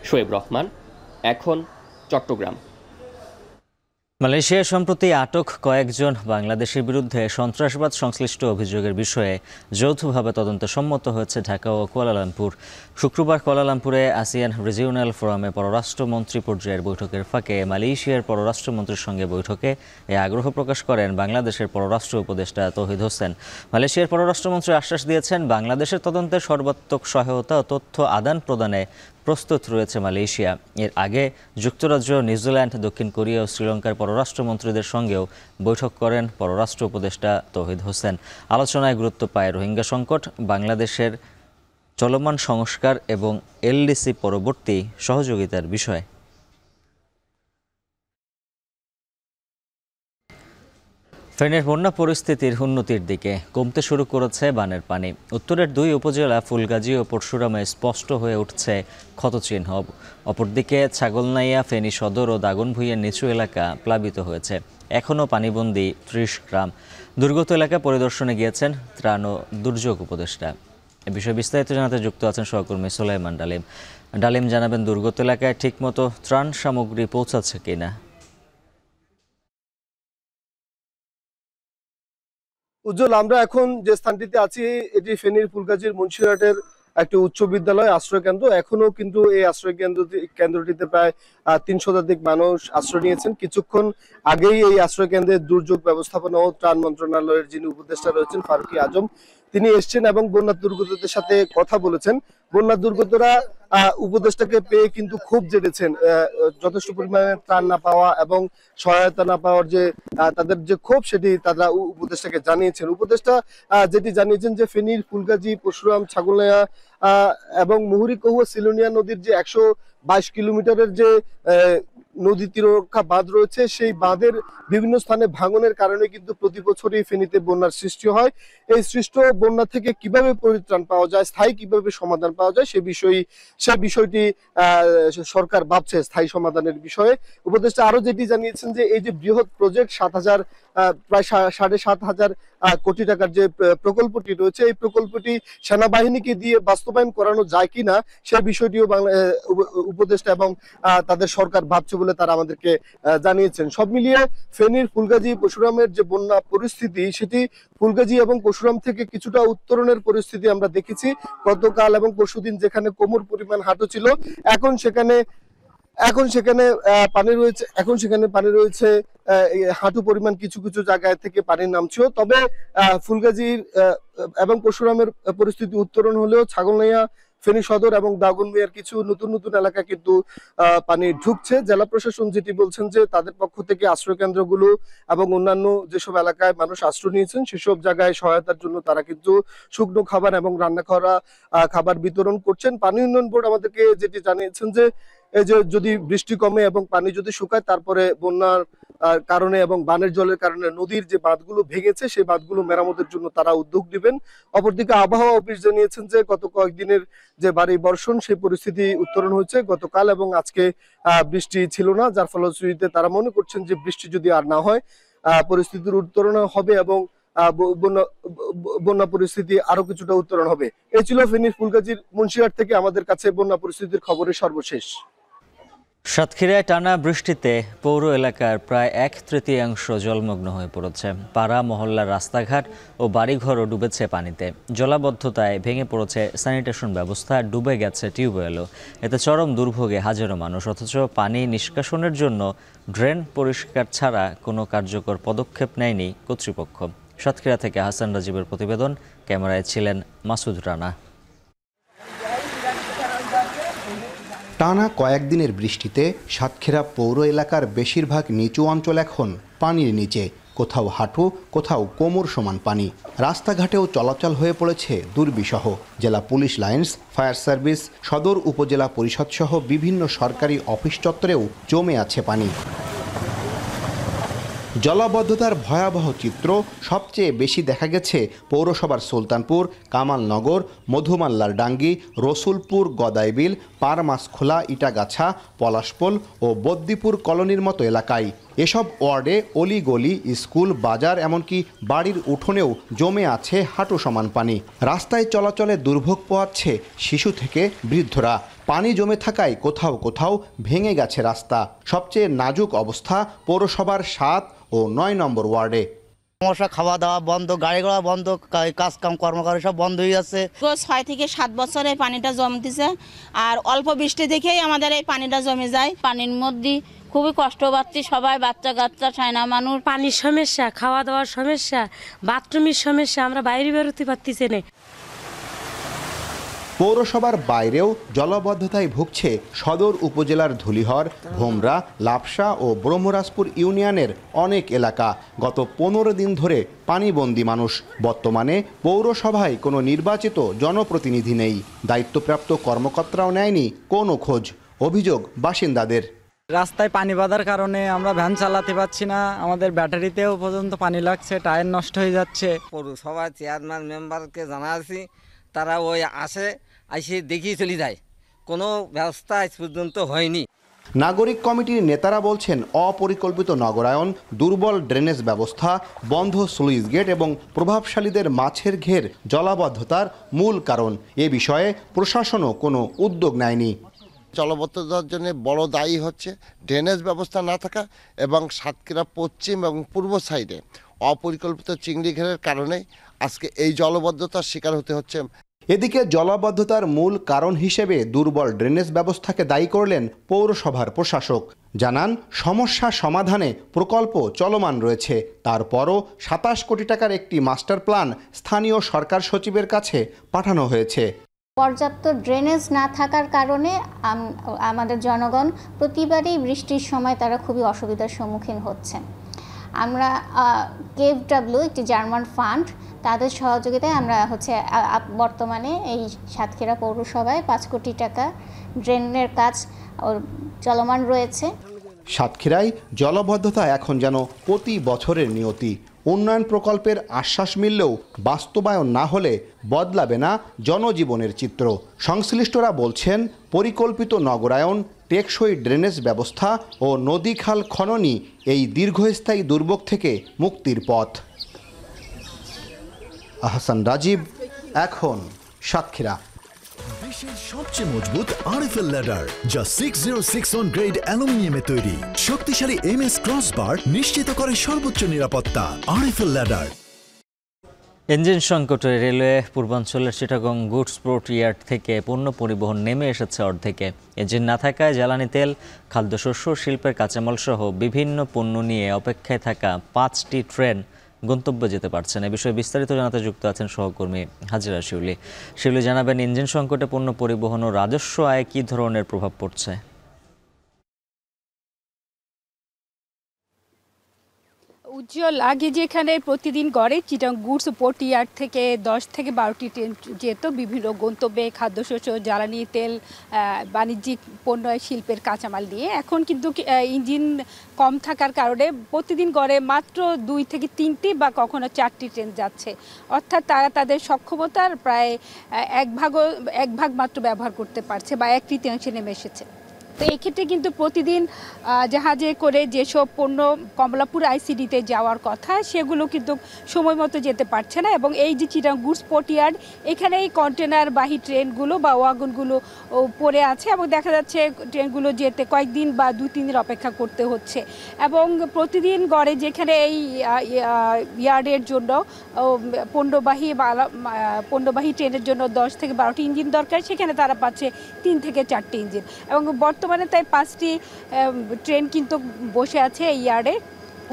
শোয়েব রহমান, এখন, চট্টগ্রাম। মালয়েশিয়ায় সম্প্রতি আটক কয়েকজন বাংলাদেশের বিরুদ্ধে সন্ত্রাসবাদ সংশ্লিষ্ট অভিযোগের বিষয়ে যৌথভাবে তদন্তে সম্মত হয়েছে ঢাকা ও কুয়ালালামপুর। শুক্রবার কুয়ালালামপুরে আসিয়ান রিজিওনাল ফোরামে পররাষ্ট্রমন্ত্রী পর্যায়ের বৈঠকের ফাঁকে মালয়েশিয়ার পররাষ্ট্রমন্ত্রীর সঙ্গে বৈঠকে এ আগ্রহ প্রকাশ করেন বাংলাদেশের পররাষ্ট্র উপদেষ্টা তৌহিদ হোসেন। মালয়েশিয়ার পররাষ্ট্রমন্ত্রী আশ্বাস দিয়েছেন, বাংলাদেশের তদন্তে সর্বাত্মক সহায়তা ও তথ্য আদান প্রদানে প্রস্তুত রয়েছে মালয়েশিয়া। এর আগে যুক্তরাজ্য, নিউজিল্যান্ড, দক্ষিণ কোরিয়া ও শ্রীলঙ্কার পররাষ্ট্রমন্ত্রীদের সঙ্গেও বৈঠক করেন পররাষ্ট্র উপদেষ্টা তৌহিদ হোসেন। আলোচনায় গুরুত্ব পায় রোহিঙ্গা সংকট, বাংলাদেশের চলমান সংস্কার এবং এলডিসি পরবর্তী সহযোগিতার বিষয়। ফেনীর বন্যা পরিস্থিতির উন্নতির দিকে, কমতে শুরু করেছে বানের পানি। উত্তরের 2 উপজেলা ফুলগাজী ও পরশুরামে স্পষ্ট হয়ে উঠছে ক্ষতচিহ্ন। অপরদিকে ছাগলনাইয়া, ফেনী সদর ও দাগনভূঞার নিচু এলাকা প্লাবিত হয়েছে। এখনও পানিবন্দী 30 গ্রাম। দুর্গত এলাকা পরিদর্শনে গিয়েছেন ত্রাণ ও দুর্যোগ উপদেষ্টা। এ বিষয়ে বিস্তারিত জানাতে যুক্ত আছেন সহকর্মী সুলাইমান ডালিম। ডালিম, জানাবেন দুর্গত এলাকায় ঠিকমতো ত্রাণ সামগ্রী পৌঁছাচ্ছে কিনা? উজ্জ্বল, আমরা এখন যে স্থানটিতে আছি এটি ফেনীর ফুলগাজীর মুন্সিরহাটের একটি উচ্চ বিদ্যালয় আশ্রয় কেন্দ্র। এখনো কিন্তু এই আশ্রয় কেন্দ্রটিতে প্রায় 3 শতাধিক মানুষ আশ্রয় নিয়েছেন। কিছুক্ষণ আগেই এই আশ্রয় কেন্দ্রের দুর্যোগ ব্যবস্থাপনা ও ত্রাণ মন্ত্রণালয়ের যিনি উপদেষ্টা রয়েছেন ফারুকি আজম, তিনি এসছেন এবং বন্যা দুর্গতদের সাথে কথা বলেছেন। বন্যা দুর্গতরা উপদেষ্টাকে পেয়ে কিন্তু খুব জেনেছেন, যথেষ্ট পরিমাণে ত্রাণ না পাওয়া এবং সহায়তা না পাওয়ার যে তাদের যে ক্ষোভ, সেটি তারা উপদেষ্টাকে জানিয়েছেন। উপদেষ্টা যেটি জানিয়েছেন যে ফেনীর ফুলগাজী, পরশুরাম, ছাগলনাইয়া এবং মুহুরী কহুয়া সিলোনিয়া নদীর যে 122 কিলোমিটারের যে নদী তীররক্ষা বাঁধ রয়েছে, সেই বাঁধের বিভিন্ন স্থানে ভাঙনের কারণে কিন্তু প্রতি বছরই ফেনীতে বন্যার সৃষ্টি হয়। এই সৃষ্ট বন্যা থেকে কিভাবে পরিত্রাণ পাওয়া যায়, স্থায়ী কিভাবে সমাধান পাওয়া যায়, সে বিষয়টি সরকার ভাবছে স্থায়ী সমাধানের বিষয়ে। উপদেষ্টা আরো যেটি জানিয়েছেন যে এই যে বৃহৎ প্রজেক্ট প্রায় 7,500 কোটি টাকার যে প্রকল্পটি রয়েছে, এই প্রকল্পটি সেনাবাহিনীকে দিয়ে বাস্তবায়ন করানো যায় কিনা সে বিষয়টিও উপদেষ্টা এবং তাদের সরকার ভাবছে বলে তারা আমাদেরকে জানিয়েছেন। সব মিলিয়ে ফেনীর ফুলগাজী পরশুরামের যে বন্যা পরিস্থিতি, সেটি ফুলগাজী এবং পরশুরাম থেকে কিছুটা উত্তরণের পরিস্থিতি আমরা দেখেছি গতকাল এবং পরশুদিন। যেখানে কোমর পরিমাণ হাঁটু ছিল, এখন সেখানে পানি রয়েছে হাঁটু পরিমাণ, কিছু কিছু জায়গায় থেকে পানি নামছেও। তবে ফুলগাজীর এবং পরশুরামের পরিস্থিতি উত্তরণ হলেও ছাগলনাইয়া, ফেনী সদর এবং দাগনভূঞার কিছু নতুন নতুন এলাকা কিন্তু পানি ঢুকছে। জেলা প্রশাসন যেটি বলছেন যে তাদের পক্ষ থেকে আশ্রয় কেন্দ্রগুলো এবং অন্যান্য যেসব এলাকায় মানুষ আশ্রয় নিয়েছেন সেসব জায়গায় সহায়তার জন্য তারা কিন্তু শুকনো খাবার এবং রান্না করা খাবার বিতরণ করছেন। পানি উন্নয়ন বোর্ড আমাদেরকে যেটি জানিয়েছেন যে এই যে যদি বৃষ্টি কমে এবং পানি যদি শুকায়, তারপরে বন্যার কারণে এবং বানের জলের কারণে নদীর যে বাঁধগুলো ভেঙেছে সেই বাঁধগুলো মেরামতের জন্য তারা উদ্যোগ নেবেন। অপরদিকে আবহাওয়া অফিস জানিয়েছেন যে গত কয়েকদিনের যে ভারী বর্ষণ, সেই পরিস্থিতি উত্তরণ হয়েছে। গতকাল এবং আজকে বৃষ্টি ছিল না, যার ফলশ্রুতিতে তারা মনে করছেন যে বৃষ্টি যদি আর না হয় পরিস্থিতির উত্তরণ হবে এবং বন্যা পরিস্থিতি আরো কিছুটা উত্তরণ হবে। এই ছিল ফেনীর ফুলগাজীর মুন্সিরহাট থেকে আমাদের কাছে বন্যা পরিস্থিতির খবরের সর্বশেষ। সাতক্ষীরায় টানা বৃষ্টিতে পৌর এলাকার প্রায় 1/3 জলমগ্ন হয়ে পড়েছে। পাড়া মহল্লার রাস্তাঘাট ও বাড়িঘরও ডুবেছে পানিতে। জলাবদ্ধতায় ভেঙে পড়েছে স্যানিটেশন ব্যবস্থা, ডুবে গেছে টিউবওয়েলও। এতে চরম দুর্ভোগে হাজারো মানুষ। অথচ পানি নিষ্কাশনের জন্য ড্রেন পরিষ্কার ছাড়া কোনো কার্যকর পদক্ষেপ নেয়নি কর্তৃপক্ষ। সাতক্ষীরা থেকে হাসান রাজীবের প্রতিবেদন, ক্যামেরায় ছিলেন মাসুদ রানা। টানা কয়েকদিনের বৃষ্টিতে সাতক্ষীরা পৌর এলাকার বেশিরভাগ নিচু অঞ্চল এখন পানির নিচে। কোথাও হাঁটু, কোথাও কোমর সমান পানি। রাস্তাঘাটেও চলাচল হয়ে পড়েছে দুর্বিষহ। জেলা পুলিশ লাইন্স, ফায়ার সার্ভিস, সদর উপজেলা পরিষদ সহ বিভিন্ন সরকারি অফিস চত্বরেও জমে আছে পানি। জলাবদ্ধতার ভয়াবহ চিত্র সবচেয়ে বেশি দেখা গেছে পৌরসভার সুলতানপুর, কামালনগর, মধুমাল্লার ডাঙ্গি, রসুলপুর, গদাইবিল, পারমাসখোলা, ইটাগাছা, পলাশপোল ও বদ্দিপুর কলোনির মতো এলাকায়। এসব ওয়ার্ডে অলিগলি, স্কুল, বাজার এমনকি বাড়ির উঠোনেও জমে আছে হাঁটু সমান পানি। রাস্তায় চলাচলে দুর্ভোগ পোহাচ্ছে শিশু থেকে বৃদ্ধরা। পানি জমে থাকায় কোথাও কোথাও ভেঙে গেছে রাস্তা। সবচেয়ে নাজুক অবস্থা পৌরসভার 7 ও 9 নম্বর ওয়ার্ডে। সমস্যা, খাওয়া দাওয়া বন্ধ, গাড়ি ঘোড়া বন্ধ, কাজকাম কর্মকারী সব বন্ধ হয়ে যাচ্ছে। 6 থেকে 7 বছরে পানিটা জমতেছে, আর অল্প বৃষ্টি দেখেই আমাদের এই পানিটা জমে যায়। পানির মধ্যে খুবই কষ্ট পাচ্ছি সবাই, বাচ্চা কাচ্চা, ছাইনা মানুষ। পানির সমস্যা, খাওয়া দাওয়ার সমস্যা, বাথরুমের সমস্যা, আমরা বাইরে বেরোতে পারতেছি না। পৌরসভার বাইরেও জলাবদ্ধতায় ভুগছে সদর উপজেলার ধুলিহর, ভোমরা, লাপসা ও ব্রহ্মরাজপুর ইউনিয়নের অনেক এলাকা। গত 15 দিন ধরে পানিবন্দী মানুষ। বর্তমানে পৌরসভায় কোনো নির্বাচিত জনপ্রতিনিধি নেই। দায়িত্বপ্রাপ্ত কর্মকর্তারাও নেয়নি কোনো খোঁজ। অভিযোগ বাসিন্দাদের। রাস্তায় পানি বাঁধার কারণে আমরা ভ্যান চালাতে পারছি না, আমাদের ব্যাটারিতেও পর্যন্ত পানি লাগছে, টায়ার নষ্ট হয়ে যাচ্ছে। পৌরসভার চেয়ারম্যান মেম্বারকে জানাচ্ছি, তারা ওই আসে দেখিয়ে চলে যায়, কোনো ব্যবস্থা আজ পর্যন্ত হয়নি। নাগরিক কমিটির নেতারা বলছেন অপরিকল্পিত নগরায়ন, দুর্বল ড্রেনেজ ব্যবস্থা, বন্ধ স্লুইস গেট এবং প্রভাবশালীদের মাছের ঘের জলাবদ্ধতার মূল কারণ। এ বিষয়ে প্রশাসনও কোনো উদ্যোগ নেয়নি। জলাবদ্ধতার জন্য বড় দায়ী হচ্ছে ড্রেনেজ ব্যবস্থা না থাকা এবং সাতক্ষীরা পশ্চিম এবং পূর্ব সাইডে অপরিকল্পিত চিংড়ি ঘেরের কারণে আজকে এই জলাবদ্ধতার শিকার হতে হচ্ছে। এদিকে জলাবদ্ধতার মূল কারণ হিসেবে দুর্বল ড্রেনেজ ব্যবস্থাকে দায়ী করলেন পৌরসভার প্রশাসক। জানান, সমস্যা সমাধানে প্রকল্প চলমান রয়েছে। তারপরও 27 কোটি টাকার একটি মাস্টার প্ল্যান স্থানীয় সরকার সচিবের কাছে পাঠানো হয়েছে। পর্যাপ্ত ড্রেনেজ না থাকার কারণে আমাদের জনগণ প্রতিবারই বৃষ্টির সময় তারা খুবই অসুবিধার সম্মুখীন হচ্ছে। আমরা কেএফডব্লিউ, একটি জার্মান ফান্ড, তাদের সহযোগিতায় আমরা বর্তমানে এই সাতক্ষীরা পৌরসভায় 5 কোটি টাকা ড্রেনের কাজ চলমান রয়েছে। সাতক্ষীরায় জলাবদ্ধতা এখন যেন প্রতি বছরের নিয়তি। উন্নয়ন প্রকল্পের আশ্বাস মিললেও বাস্তবায়ন না হলে বদলাবে না জনজীবনের চিত্র। সংশ্লিষ্টরা বলছেন, পরিকল্পিত নগরায়ন, টেকসই ড্রেনেজ ব্যবস্থা ও নদী খাল খননই এই দীর্ঘস্থায়ী দুর্ভোগ থেকে মুক্তির পথ। আহসান রাজীব, এখন সাতক্ষীরা। বিশ্বের সবচেয়ে মজবুত আরএফএল ল্যাডার, যা 606 গ্রেড অ্যালুমিনিয়ামে তৈরি। শক্তিশালী এমএস ক্রসবার নিশ্চিত করে সর্বোচ্চ নিরাপত্তা। RFL ladder. ইঞ্জিন সংকটে রেলওয়ে পূর্বাঞ্চলের চিটাগং গুডস পোর্ট ইয়ার্ড থেকে পণ্য পরিবহন নেমে এসেছে অর্ধেকে। ইঞ্জিন না থাকায় জ্বালানি তেল, খাদ্যশস্য, শিল্পের কাঁচামাল সহ বিভিন্ন পণ্য নিয়ে অপেক্ষায় থাকা 5টি ট্রেন গন্তব্যে যেতে পারছেন। এ বিষয়ে বিস্তারিত জানাতে যুক্ত আছেন সহকর্মী হাজিরা শিউলি। শিউলি, জানাবেন ইঞ্জিন সংকটে পণ্য পরিবহন ও রাজস্ব আয়ে কী ধরনের প্রভাব পড়ছে? উজ্জ্বল, আগে যেখানে প্রতিদিন গড়ে চিটাগং গুডস পোর্ট ইয়ার্ড থেকে 10 থেকে 12টি ট্রেন যেত বিভিন্ন গন্তব্যে খাদ্যশস্য, জ্বালানি তেল, বাণিজ্যিক পণ্য, শিল্পের কাঁচামাল নিয়ে, এখন কিন্তু ইঞ্জিন কম থাকার কারণে প্রতিদিন গড়ে মাত্র 2 থেকে 3টি বা কখনো 4টি ট্রেন যাচ্ছে। অর্থাৎ তারা তাদের সক্ষমতার প্রায় এক ভাগ মাত্র ব্যবহার করতে পারছে বা 1/3 নেমে এসেছে। তো এই ক্ষেত্রে কিন্তু প্রতিদিন জাহাজে করে যেসব পণ্য কমলাপুর আইসিডিতে যাওয়ার কথা সেগুলো কিন্তু সময় মতো যেতে পারছে না। এবং এই যে চিটাগং গুডস পোর্ট ইয়ার্ড, এখানে এই কন্টেনারবাহী ট্রেনগুলো বা ওয়াগনগুলো পড়ে আছে এবং দেখা যাচ্ছে ট্রেনগুলো যেতে কয়েকদিন বা 2-3 দিন অপেক্ষা করতে হচ্ছে। এবং প্রতিদিন গড়ে যেখানে এই ইয়ার্ডের জন্য পণ্যবাহী ট্রেনের জন্য 10 থেকে 12টি ইঞ্জিন দরকার, সেখানে তারা পাচ্ছে 3 থেকে 4টি ইঞ্জিন। এবং বর্তমানে তাই 5টি ট্রেন কিন্তু বসে আছে এই ইয়ার্ডে।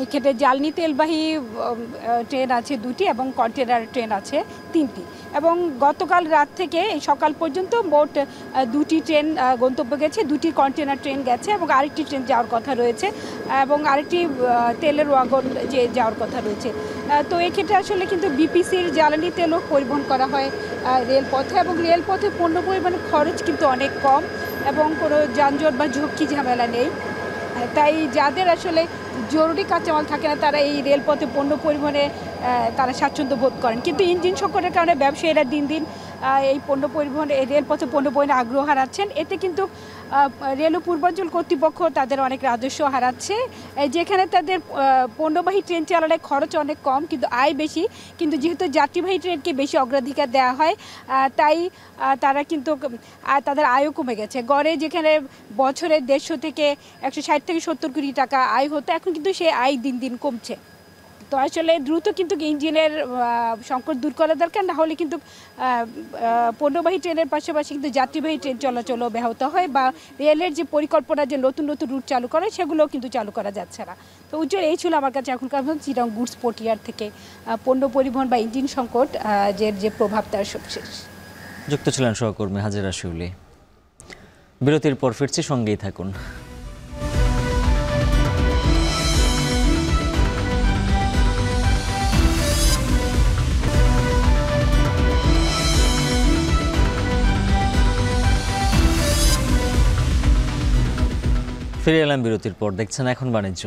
এক্ষেত্রে জ্বালানি তেলবাহী ট্রেন আছে 2টি এবং কন্টেনার ট্রেন আছে 3টি। এবং গতকাল রাত থেকে সকাল পর্যন্ত মোট 2টি ট্রেন গন্তব্য গেছে, 2টি কন্টেনার ট্রেন গেছে এবং আরেকটি ট্রেন যাওয়ার কথা রয়েছে এবং আরেকটি তেলের ওয়াগন যে যাওয়ার কথা রয়েছে। তো এক্ষেত্রে আসলে কিন্তু বিপিসির জ্বালানি তেলও পরিবহন করা হয় রেলপথে এবং রেলপথে পণ্য পরিবহনের খরচ কিন্তু অনেক কম এবং কোনো যানজট বা ঝুঁকি ঝামেলা নেই। তাই যাদের আসলে জরুরি কাঁচামাল থাকে না তারা এই রেলপথে পণ্য পরিবহনে তারা স্বাচ্ছন্দ্য বোধ করেন। কিন্তু ইঞ্জিন সংকটের কারণে ব্যবসায়ীরা দিন দিন এই রেলপথে পণ্য পরিবহনে আগ্রহ হারাচ্ছেন। এতে কিন্তু রেল পূর্বাঞ্চল কর্তৃপক্ষ তাদের অনেক রাজস্ব হারাচ্ছে, যেখানে তাদের পণ্যবাহী ট্রেন চালানোর খরচ অনেক কম কিন্তু আয় বেশি। কিন্তু যেহেতু যাত্রীবাহী ট্রেনকে বেশি অগ্রাধিকার দেওয়া হয় তাই তারা কিন্তু তাদের আয়ও কমে গেছে। গড়ে যেখানে বছরে 150 থেকে 160 থেকে 70 কোটি টাকা আয় হতো, এখন কিন্তু সেই আয় দিন দিন কমছে। তো আসলে দ্রুত কিন্তু ইঞ্জিনের সংকট দূর করা দরকার, না হলে কিন্তু পণ্যবাহী ট্রেনের পাশাপাশি কিন্তু যাত্রীবাহী ট্রেন চলাচলও ব্যাহত হয় বা রেলের যে পরিকল্পনা যে নতুন নতুন রুট চালু করে সেগুলোও কিন্তু চালু করা যাচ্ছে না। তো উজ্জ্বল, এই ছিল আমার কাছে এখনকার চিটাগং গুডস পোর্ট ইয়ার্ড থেকে পণ্য পরিবহন বা ইঞ্জিন সংকট যে প্রভাব তার সবশেষ। যুক্ত ছিলেন সহকর্মী হাজিরা শিউলি। বিরতির পর ফিরছি, সঙ্গেই থাকুন। ফিরে এলাম বিরতির পর, দেখছেন এখন বাণিজ্য।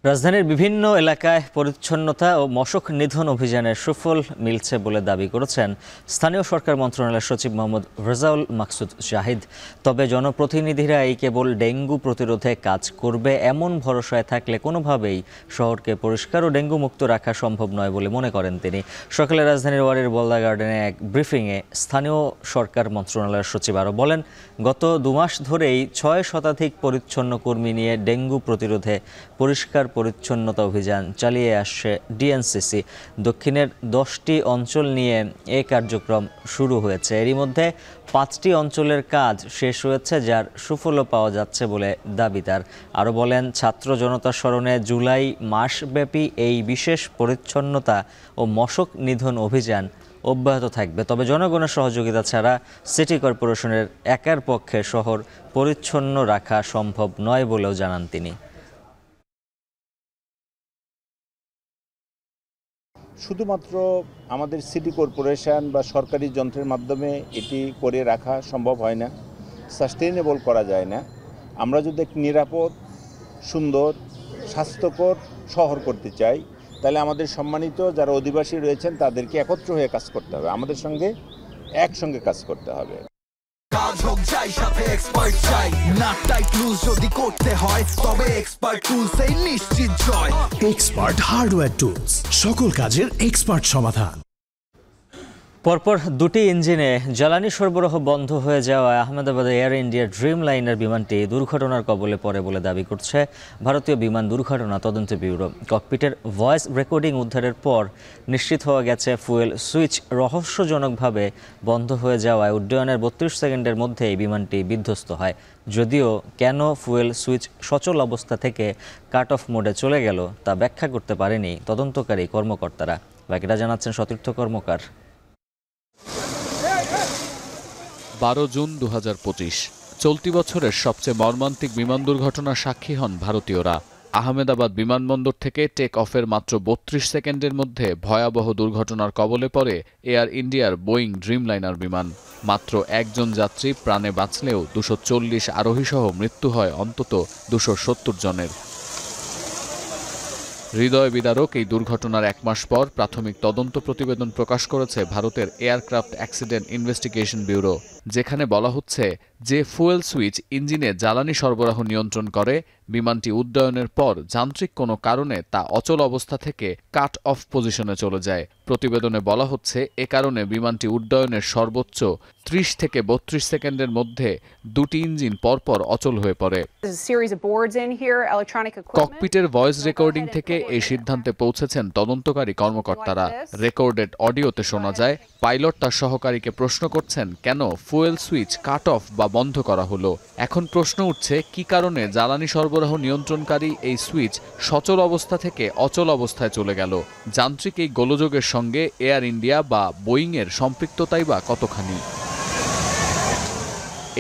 রাজধানীর বিভিন্ন এলাকায় পরিচ্ছন্নতা ও মশক নিধন অভিযানের সুফল মিলছে বলে দাবি করেছেন স্থানীয় সরকার মন্ত্রণালয়ের সচিব মোহাম্মদ রেজাউল মাকসুদ জাহিদ। তবে জনপ্রতিনিধিরা এই কেবল ডেঙ্গু প্রতিরোধে কাজ করবে এমন ভরসায় থাকলে কোনোভাবেই শহরকে পরিষ্কার ও ডেঙ্গু মুক্ত রাখা সম্ভব নয় বলে মনে করেন তিনি। সকালে রাজধানীর ওয়ারির বলদা গার্ডেনে এক ব্রিফিংয়ে স্থানীয় সরকার মন্ত্রণালয়ের সচিব আরও বলেন, গত 2 মাস ধরেই 6 শতাধিক পরিচ্ছন্ন কর্মী নিয়ে ডেঙ্গু প্রতিরোধে পরিষ্কার পরিচ্ছন্নতা অভিযান চালিয়ে আসছে ডিএনসিসি। দক্ষিণের 10টি অঞ্চল নিয়ে এই কার্যক্রম শুরু হয়েছে। এরই মধ্যে 5টি অঞ্চলের কাজ শেষ হয়েছে, যার সুফলও পাওয়া যাচ্ছে বলে দাবি তার। আরও বলেন, ছাত্র জনতার স্মরণে জুলাই মাসব্যাপী এই বিশেষ পরিচ্ছন্নতা ও মশক নিধন অভিযান অব্যাহত থাকবে। তবে জনগণের সহযোগিতা ছাড়া সিটি কর্পোরেশনের একার পক্ষে শহর পরিচ্ছন্ন রাখা সম্ভব নয় বলেও জানান তিনি। শুধুমাত্র আমাদের সিটি কর্পোরেশন বা সরকারি যন্ত্রের মাধ্যমে এটি করে রাখা সম্ভব হয় না, সাস্টেইনেবল করা যায় না। আমরা যদি একটি নিরাপদ, সুন্দর, স্বাস্থ্যকর শহর করতে চাই, তাহলে আমাদের সম্মানিত যারা অধিবাসী রয়েছেন তাদেরকে একত্র হয়ে কাজ করতে হবে, আমাদের সঙ্গে একসঙ্গে কাজ করতে হবে। কাজ হোক যাই সাথে এক্সপার্ট চাই, না টাইট লুজ যদি করতে হয় তবে এক্সপার্ট টুলসেই নিশ্চিত জয়। এক্সপার্ট হার্ডওয়্যার টুলস, সকল কাজের এক্সপার্ট সমাধান। পরপর দুটি ইঞ্জিনে জ্বালানি সরবরাহ বন্ধ হয়ে যাওয়ায় আহমেদাবাদে এয়ার ইন্ডিয়ার ড্রিম লাইনার বিমানটি দুর্ঘটনার কবলে পড়ে বলে দাবি করছে ভারতীয় বিমান দুর্ঘটনা তদন্ত ব্যুরো। ককপিটের ভয়েস রেকর্ডিং উদ্ধারের পর নিশ্চিত হওয়া গেছে ফুয়েল সুইচ রহস্যজনকভাবে বন্ধ হয়ে যাওয়ায় উড্ডয়নের 32 সেকেন্ডের মধ্যেই বিমানটি বিধ্বস্ত হয়। যদিও কেন ফুয়েল সুইচ সচল অবস্থা থেকে কাট অফ মোডে চলে গেল তা ব্যাখ্যা করতে পারেনি তদন্তকারী কর্মকর্তারা। বাকিটা জানাচ্ছেন সতীর্থ কর্মকার। 12 জুন 2025 চলতি বছরের সবচেয়ে মর্মান্তিক বিমান দুর্ঘটনার সাক্ষী হন ভারতীয়রা। আহমেদাবাদ বিমানবন্দর থেকে টেক অফের মাত্র 32 সেকেন্ডের মধ্যে ভয়াবহ দুর্ঘটনার কবলে পড়ে এয়ার ইন্ডিয়ার বোয়িং ড্রিমলাইনার বিমান। মাত্র একজন যাত্রী প্রাণে বাঁচলেও 240 আরোহীসহ মৃত্যু হয় অন্তত 270 জনের। হৃদয় বিদারক এই দুর্ঘটনার 1 মাস পর প্রাথমিক তদন্ত প্রতিবেদন প্রকাশ করেছে ভারতের এয়ারক্রাফট অ্যাক্সিডেন্ট ইনভেস্টিগেশন ব্যুরো, যেখানে বলা হচ্ছে যে ফুয়েল সুইচ ইঞ্জিনে জ্বালানি সরবরাহ নিয়ন্ত্রণ করে, বিমানটি উড্ডয়নের পর যান্ত্রিক কোনো কারণে তা অচল অবস্থা থেকে কাট অফ পজিশনে চলে যায়। প্রতিবেদনে বলা হচ্ছে এ কারণে বিমানটি উড্ডয়নের সর্বোচ্চ 30 থেকে 32 সেকেন্ডের মধ্যে দুটি ইঞ্জিন পরপর অচল হয়ে পড়ে। ককপিটের ভয়েস রেকর্ডিং থেকে এই সিদ্ধান্তে পৌঁছেছেন তদন্তকারী কর্মকর্তারা। রেকর্ডেড অডিওতে শোনা যায় পাইলট তার সহকারীকে প্রশ্ন করছেন কেন ফুয়েল সুইচ কাট অফ বা বন্ধ করা হলো। এখন প্রশ্ন উঠছে কি কারণে জ্বালানি সরবরাহ নিয়ন্ত্রণকারী এই সুইচ সচল অবস্থা থেকে অচল অবস্থায় চলে গেল। যান্ত্রিক এই গোলযোগের সঙ্গে এয়ার ইন্ডিয়া বা বোয়িংয়ের সম্পৃক্ততাই বা কতখানি।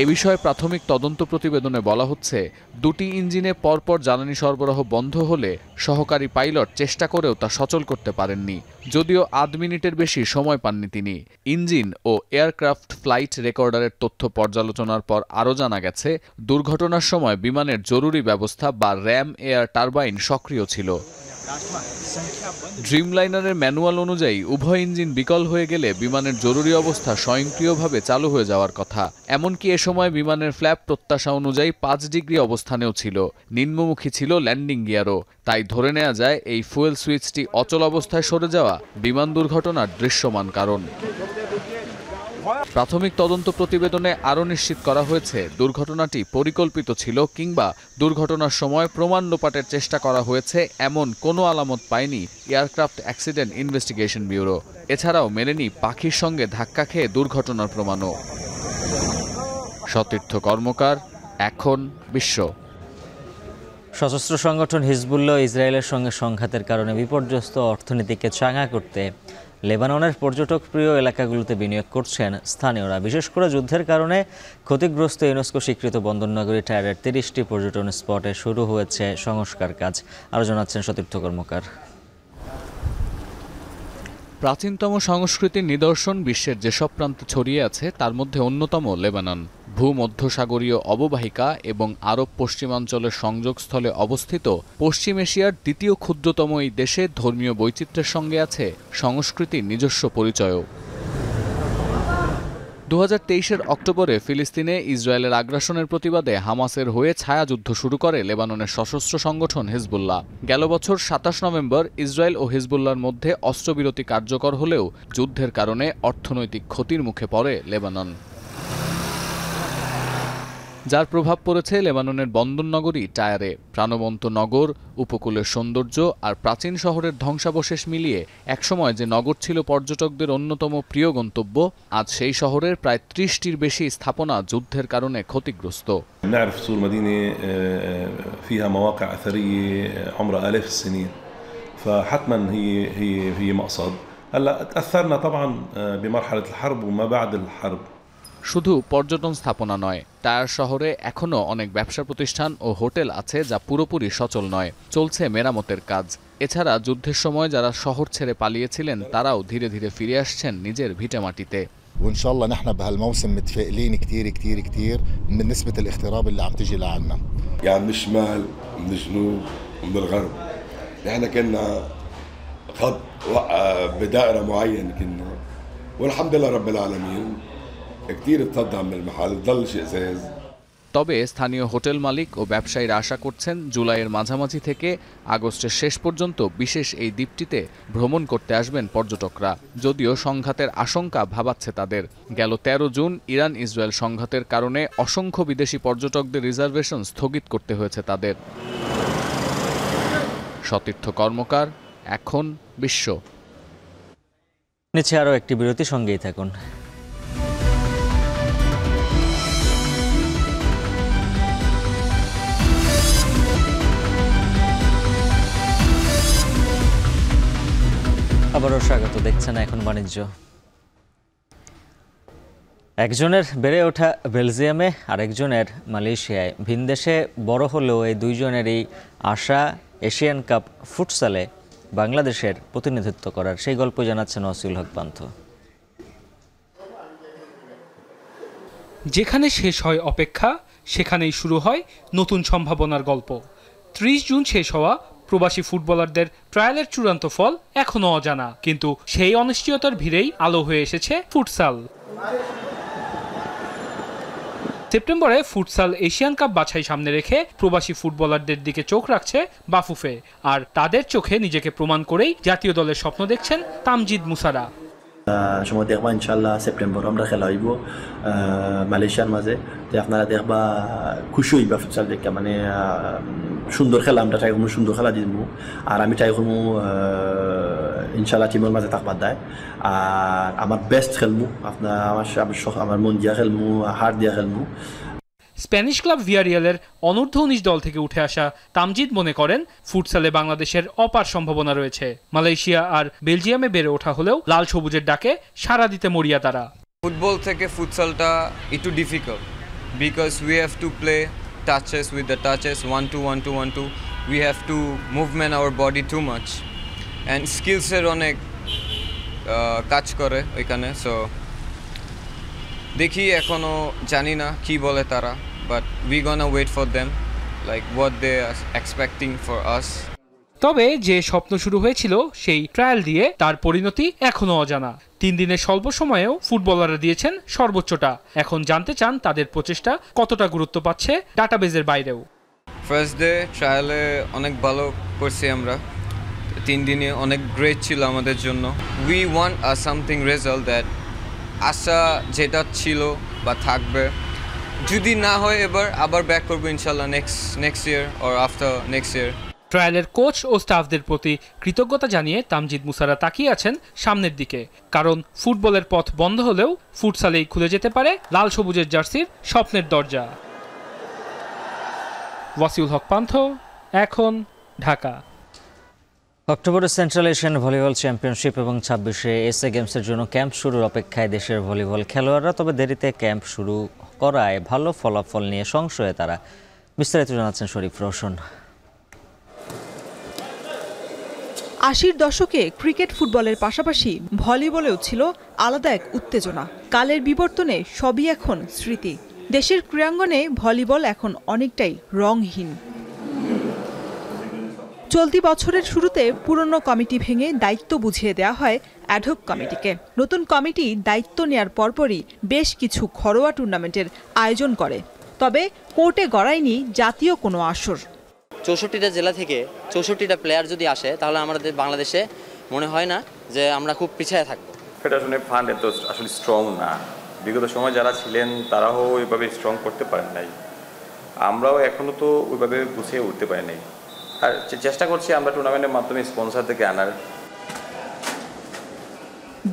এ বিষয়ে প্রাথমিক তদন্ত প্রতিবেদনে বলা হচ্ছে দুটি ইঞ্জিনে পরপর জ্বালানি সরবরাহ বন্ধ হলে সহকারী পাইলট চেষ্টা করেও তা সচল করতে পারেননি, যদিও আধ মিনিটের বেশি সময় পাননি তিনি। ইঞ্জিন ও এয়ারক্রাফট ফ্লাইট রেকর্ডারের তথ্য পর্যালোচনার পর আরও জানা গেছে দুর্ঘটনার সময় বিমানের জরুরি ব্যবস্থা বা র্যাম এয়ার টারবাইন সক্রিয় ছিল। ড্রিমলাইনারের ম্যানুয়াল অনুযায়ী উভয় ইঞ্জিন বিকল হয়ে গেলে বিমানের জরুরি অবস্থা স্বয়ংক্রিয়ভাবে চালু হয়ে যাওয়ার কথা। এমনকি এ সময় বিমানের ফ্ল্যাপ প্রত্যাশা অনুযায়ী 5 ডিগ্রি অবস্থানেও ছিল, নিম্নমুখী ছিল ল্যান্ডিং গিয়ারও। তাই ধরে নেওয়া যায় এই ফুয়েল সুইচটি অচল অবস্থায় সরে যাওয়া বিমান দুর্ঘটনার দৃশ্যমান কারণ। প্রাথমিক তদন্ত প্রতিবেদনে আরও নিশ্চিত করা হয়েছে দুর্ঘটনাটি পরিকল্পিত ছিল কিংবা দুর্ঘটনার সময় প্রমাণ লোপাটের চেষ্টা করা হয়েছে এমন কোনো আলামত পায়নি এয়ারক্রাফট অ্যাক্সিডেন্ট ইনভেস্টিগেশন ব্যুরো। এছাড়াও মেলেনি পাখির সঙ্গে ধাক্কা খেয়ে দুর্ঘটনার প্রমাণও। সতীর্থ কর্মকার, এখন বিশ্ব। সশস্ত্র সংগঠন হিজবুল্লাহ ইসরায়েলের সঙ্গে সংঘাতের কারণে বিপর্যস্ত অর্থনীতিকে চাঙা করতে লেবাননের পর্যটক প্রিয় এলাকাগুলোতে বিনিয়োগ করছেন স্থানীয়রা। বিশেষ করে যুদ্ধের কারণে ক্ষতিগ্রস্ত ইউনেস্কো স্বীকৃত বন্দরনগরী টায়ারের 30টি পর্যটন স্পটে শুরু হয়েছে সংস্কার কাজ। আরও জানাচ্ছেন সতীর্থ কর্মকার। প্রাচীনতম সংস্কৃতির নিদর্শন বিশ্বের যেসব প্রান্তে ছড়িয়ে আছে তার মধ্যে অন্যতম লেবানন। ভূমধ্যসাগরীয় অববাহিকা এবং আরব পশ্চিমাঞ্চলের সংযোগস্থলে অবস্থিত পশ্চিম এশিয়ার দ্বিতীয় ক্ষুদ্রতম এই দেশে ধর্মীয় বৈচিত্র্যের সঙ্গে আছে সংস্কৃতির নিজস্ব পরিচয়ও। 2023-এর অক্টোবরে ফিলিস্তিনে ইসরায়েলের আগ্রাসনের প্রতিবাদে হামাসের হয়ে ছায়াযুদ্ধ শুরু করে লেবাননের সশস্ত্র সংগঠন হিজবুল্লাহ। গেল বছর 27 নভেম্বর ইসরায়েল ও হিজবুল্লাহর মধ্যে অস্ত্রবিরতি কার্যকর হলেও যুদ্ধের কারণে অর্থনৈতিক ক্ষতির মুখে পড়ে লেবানন, যার প্রভাব পড়েছে লেবাননের বন্দরনগরী টায়ারে। প্রাণবন্ত নগর, উপকূলের সৌন্দর্য আর প্রাচীন শহরের ধ্বংসাবশেষ মিলিয়ে একসময় যে নগর ছিল পর্যটকদের অন্যতম প্রিয় গন্তব্য, আজ সেই শহরের প্রায় 30টির বেশি স্থাপনা যুদ্ধের কারণে ক্ষতিগ্রস্ত। نعرف سور مدينة فيها مواقع أثرية عمرها آلاف السنين، فحتما هي مقصد. هلا تأثرنا طبعا بمرحلة الحرب وما بعد الحرب. শুধু পর্যটন স্থাপনা নয়, টায়ার শহরে এখনও অনেক ব্যবসা প্রতিষ্ঠান ও হোটেল আছে যা পুরোপুরি সচল নয়, চলছে মেরামতের কাজ। এছাড়া যুদ্ধের সময় যারা শহর ছেড়ে পালিয়েছিলেন তারাও ধীরে ধীরে ফিরে আসছেন নিজের ভিটেমাটিতে। وان شاء الله نحن بهالموسم متفائلين كثير كثير كثير من نسبه الاغتراب اللي عم تجي لعنا. يعني من الشمال من الجنوب ومن الغرب نحن كنا خط بدائره معينه كنا، والحمد لله رب العالمين كثير تصدع من المحل ضل شيء ازاز। তবে স্থানীয় হোটেল মালিক ও ব্যবসায়ীরা আশা করছেন জুলাইয়ের মাঝামাঝি থেকে আগস্টের শেষ পর্যন্ত বিশেষ এই দ্বীপটিতে ভ্রমণ করতে আসবেন পর্যটকরা, যদিও সংঘাতের আশঙ্কা ভাবাচ্ছে তাদের। গেল 13 জুন ইরান ইসরায়েল সংঘাতের কারণে অসংখ্য বিদেশি পর্যটকদের রিজার্ভেশন স্থগিত করতে হয়েছে তাদের। সতীর্থ কর্মকার, এখন বিশ্ব। নিচে আরও একটি বিরতি, সঙ্গেই থাকুন। আবারও স্বাগত, দেখছেন এখন বাণিজ্য। একজনের বেড়ে ওঠা বেলজিয়ামে, আরেকজনের মালয়েশিয়ায়। ভিনদেশে বড় হলেও এই দুইজনেরই আশা এশিয়ান কাপ ফুটসালে বাংলাদেশের প্রতিনিধিত্ব করার। সেই গল্প জানাচ্ছেন ওয়াসিউল হক পান্থ। যেখানে শেষ হয় অপেক্ষা, সেখানেই শুরু হয় নতুন সম্ভাবনার গল্প। 30 জুন শেষ হওয়া প্রবাসী ফুটবলারদের ট্রায়ালের চূড়ান্ত ফল এখনও অজানা, কিন্তু সেই অনিশ্চয়তার ভিড়েই আলো হয়ে এসেছে ফুটসাল। সেপ্টেম্বরে ফুটসাল এশিয়ান কাপ বাছাই সামনে রেখে প্রবাসী ফুটবলারদের দিকে চোখ রাখছে বাফুফে, আর তাদের চোখে নিজেকে প্রমাণ করেই জাতীয় দলের স্বপ্ন দেখছেন তামজিদ মুসারা। شما দেখবা ইনশাআল্লাহ সেপ্টেম্বর আমরা খেলা হইব মালয়েশিয়ার মাঝে। তো আপনারা দেখবা খুশি হইবা ফুটসাল দেখা, মানে সুন্দর খেলা, আমরা ট্রাই করবো সুন্দর খেলা দিব, আর আমি ট্রাই করবো ইনশাআল্লাহ টিমের মাঝে থাকবার দেয়। আর আমার বেস্ট খেলবো, আপনার আমার মন দিয়া খেলবো, হার্ট দিয়া খেলবো। স্প্যানিশ ক্লাব ভিয়ারিয়ালের অনূর্ধ্ব 19 দল থেকে উঠে আসা তামজিদ মনে করেন ফুটসালে বাংলাদেশের অপার সম্ভাবনা রয়েছে। মালয়েশিয়া আর বেলজিয়ামে বেড়ে ওঠা হলেও লাল সবুজের ডাকে সাড়া দিতে মরিয়া তারা। ফুটবল থেকে ফুটসালটা একটু difficult, because we have to play touches with the touches, 1-2 1-2 1-2, we have to movement our body too much, and স্কিলসের অনেক কাজ করে ওইখানে। সো দেখি, এখনও জানি না কি বলে তারা, but we gonna wait for them, like what they are expecting for us. তবে যে স্বপ্ন শুরু হয়েছিল সেই ট্রায়াল দিয়ে তার পরিণতি এখনও অজানা। 3 দিনের স্বল্প সময়েও ফুটবলাররা দিয়েছেন সর্বোচ্চটা। এখন জানতে চান তাদের প্রচেষ্টা কতটা গুরুত্ব পাচ্ছে ডাটাবেজের বাইরেও। ফার্স্ট ডে ট্রায়ালে অনেক ভালো করছি আমরা, 3 দিনে অনেক গ্রেট ছিল আমাদের জন্য। We want something result that আশা যেটা ছিল বা থাকবে, যদি না হয় এবার আবার ব্যাক করবো ইনশাল্লাহ next year or after next year. ট্রায়ালের কোচ ও স্টাফদের প্রতি কৃতজ্ঞতা জানিয়ে তামজিদ মুসারা তাকিয়ে আছেন সামনের দিকে, কারণ ফুটবলের পথ বন্ধ হলেও ফুটসালেই খুলে যেতে পারে লাল সবুজের জার্সির স্বপ্নের দরজা। ওয়াসিউল হক পান্থ, এখন, ঢাকা। অক্টোবরে সেন্ট্রাল এশিয়ান ভলিবল চ্যাম্পিয়নশিপ এবং 26শে এসএ গেমসের জন্য ক্যাম্প শুরুর অপেক্ষায় দেশের ভলিবল খেলোয়াড়রা। তবে দেরিতে ক্যাম্প শুরু করায় ভালো ফলাফল নিয়ে সংশয়ে তারা। বিস্তারিত জানাচ্ছেন শরীফ রোশন। 80-র দশকে ক্রিকেট ফুটবলের পাশাপাশি ভলিবলেও ছিল আলাদা এক উত্তেজনা। কালের বিবর্তনে সবই এখন স্মৃতি। দেশের ক্রীড়াঙ্গনে ভলিবল এখন অনেকটাই রংহীন। চলতি বছরের শুরুতে পুরনো কমিটি ভেঙে দায়িত্ব বুঝিয়ে দেওয়া হয় অ্যাডহক কমিটিকে। নতুন কমিটি দায়িত্ব নেয়ার পরপরই বেশ কিছু ঘরোয়া টুর্নামেন্টের আয়োজন করে, তবে কোর্টে গড়ায়নি জাতীয় কোনো আসর। 64টা জেলা থেকে 64টা প্লেয়ার যদি আসে, তাহলে আমাদের বাংলাদেশে মনে হয় না যে আমরা খুব পিছিয়ে থাকবো। ফেডারেশনের ফান্ড এত আসলে স্ট্রং না, বিগত সময় যারা ছিলেন তারাও ওইভাবে স্ট্রং করতে পারেন নাই, আমরাও এখনও তো ওইভাবে গুছিয়ে উঠতে পারি নাই। আর চেষ্টা করছি আমরা টুর্নামেন্টের মাধ্যমে স্পন্সর থেকে আনার।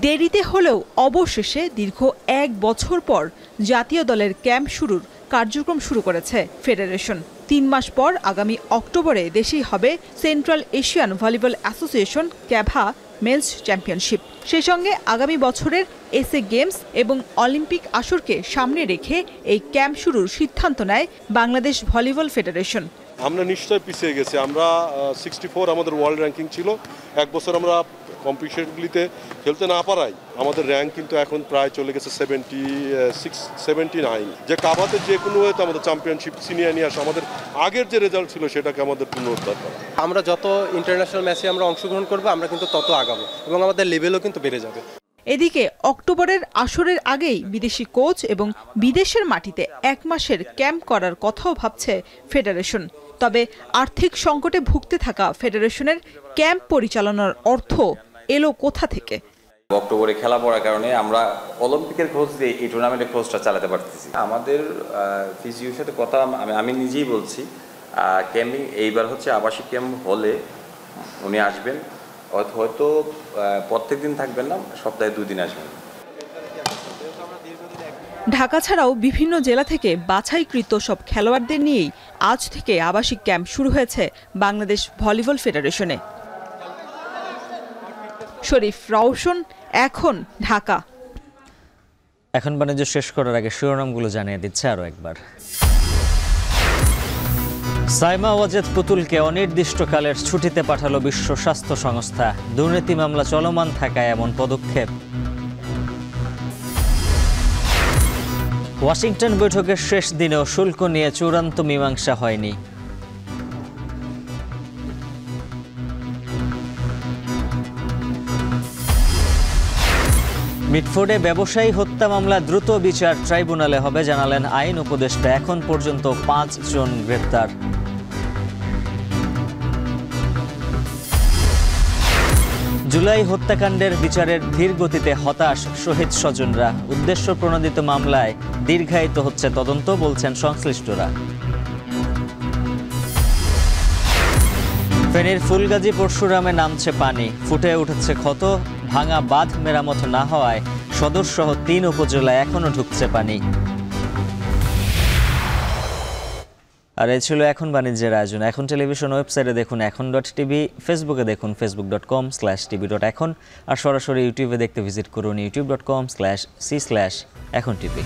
দেরিতে হলেও অবশেষে দীর্ঘ 1 বছর পর জাতীয় দলের ক্যাম্প শুরুর কার্যক্রম শুরু করেছে ফেডারেশন। 3 মাস পর আগামী অক্টোবরে দেশেই হবে Central Asian Volleyball Association CAVA men's championship. সেই সঙ্গে আগামী বছরের এসএ গেমস এবং অলিম্পিক আসরকে সামনে রেখে এই ক্যাম্প শুরুর সিদ্ধান্ত নেয় বাংলাদেশ ভলিবল ফেডারেশন। আমরা নিশ্চয় পিছিয়ে গেছি। আমরা 64 আমাদের ওয়ার্ল্ড র্যাঙ্কিং ছিল, 1 বছর আমরা কম্পিটিশনগুলিতে খেলতে না পারায় আমাদের র্যাঙ্ক কিন্তু এখন প্রায় চলে গেছে 79। যে কাবাতে যে কোনো হয়তো আমাদের চ্যাম্পিয়নশিপ সিনিয়র নিয়ে আসা, আমাদের আগের যে রেজাল্ট ছিল সেটাকে আমাদের পুনরুদ্ধার করা। আমরা যত ইন্টারন্যাশনাল ম্যাচে আমরা অংশগ্রহণ করবো, আমরা কিন্তু তত আগাবো এবং আমাদের লেভেলও কিন্তু বেড়ে যাবে। এদিকে অক্টোবরের আসরের আগেই বিদেশি কোচ এবং বিদেশের মাটিতে 1 মাসের ক্যাম্প করার কথাও ভাবছে ফেডারেশন। তবে আর্থিক সংকটে ভুগতে থাকা ফেডারেশনের ক্যাম্প পরিচালনার অর্থ এলো কোথা থেকে? অক্টোবরে খেলা পড়ার কারণে আমরা অলিম্পিকের খোঁজ দিয়ে এই টুর্নামেন্টের খোঁজটা চালাতে পারতেছি। আমাদের ফিজিওর সাথে কথা আমি নিজেই বলছি, ক্যাম্পিং এইবার হচ্ছে আবাসিক ক্যাম্প হলে উনি আসবেন, হয়তো প্রত্যেক দিন থাকবেন না, সপ্তাহে 2 দিন আসবেন। ঢাকা ছাড়াও বিভিন্ন জেলা থেকে বাছাইকৃত সব খেলোয়াড়দের নিয়েই আজ থেকে আবাসিক ক্যাম্প শুরু হয়েছে বাংলাদেশ ভলিবল ফেডারেশনে। শরীফ রওশন, এখন ঢাকা। এখন বাণিজ্য শেষ করার আগে শিরোনামগুলো জানিয়ে দিচ্ছে আরও একবার। সাইমা ওয়াজেদ পুতুলকে অনির্দিষ্টকালের ছুটিতে পাঠালো বিশ্ব স্বাস্থ্য সংস্থা। দুর্নীতি মামলা চলমান থাকায় এমন পদক্ষেপ। ওয়াশিংটন বৈঠকের শেষ দিনেও শুল্ক নিয়ে চূড়ান্ত মীমাংসা হয়নি। মিটফোর্ডে ব্যবসায়ী হত্যা মামলা দ্রুত বিচার ট্রাইব্যুনালে হবে, জানালেন আইন উপদেষ্টা। এখন পর্যন্ত 5 জন গ্রেপ্তার। জুলাই হত্যাকাণ্ডের বিচারের ধীর গতিতে হতাশ শহীদ স্বজনরা। উদ্দেশ্য প্রণোদিত মামলায় দীর্ঘায়িত হচ্ছে তদন্ত, বলছেন সংশ্লিষ্টরা। ফেনীর ফুলগাজী পরশুরামে নামছে পানি, ফুটে উঠেছে ক্ষত। ভাঙা বাঁধ মেরামত না হওয়ায় সদরসহ 3 উপজেলায় এখনো ঢুকছে পানি। আর এই ছিল এখন বাণিজ্যের আয়োজন। এখন টেলিভিশন ওয়েবসাইটে দেখুন এখন.টিভি, ফেসবুকে দেখুন facebook.com/tv.এখন, আর সরাসরি ইউটিউবে দেখতে ভিজিট করুন youtube.com/c/echontv।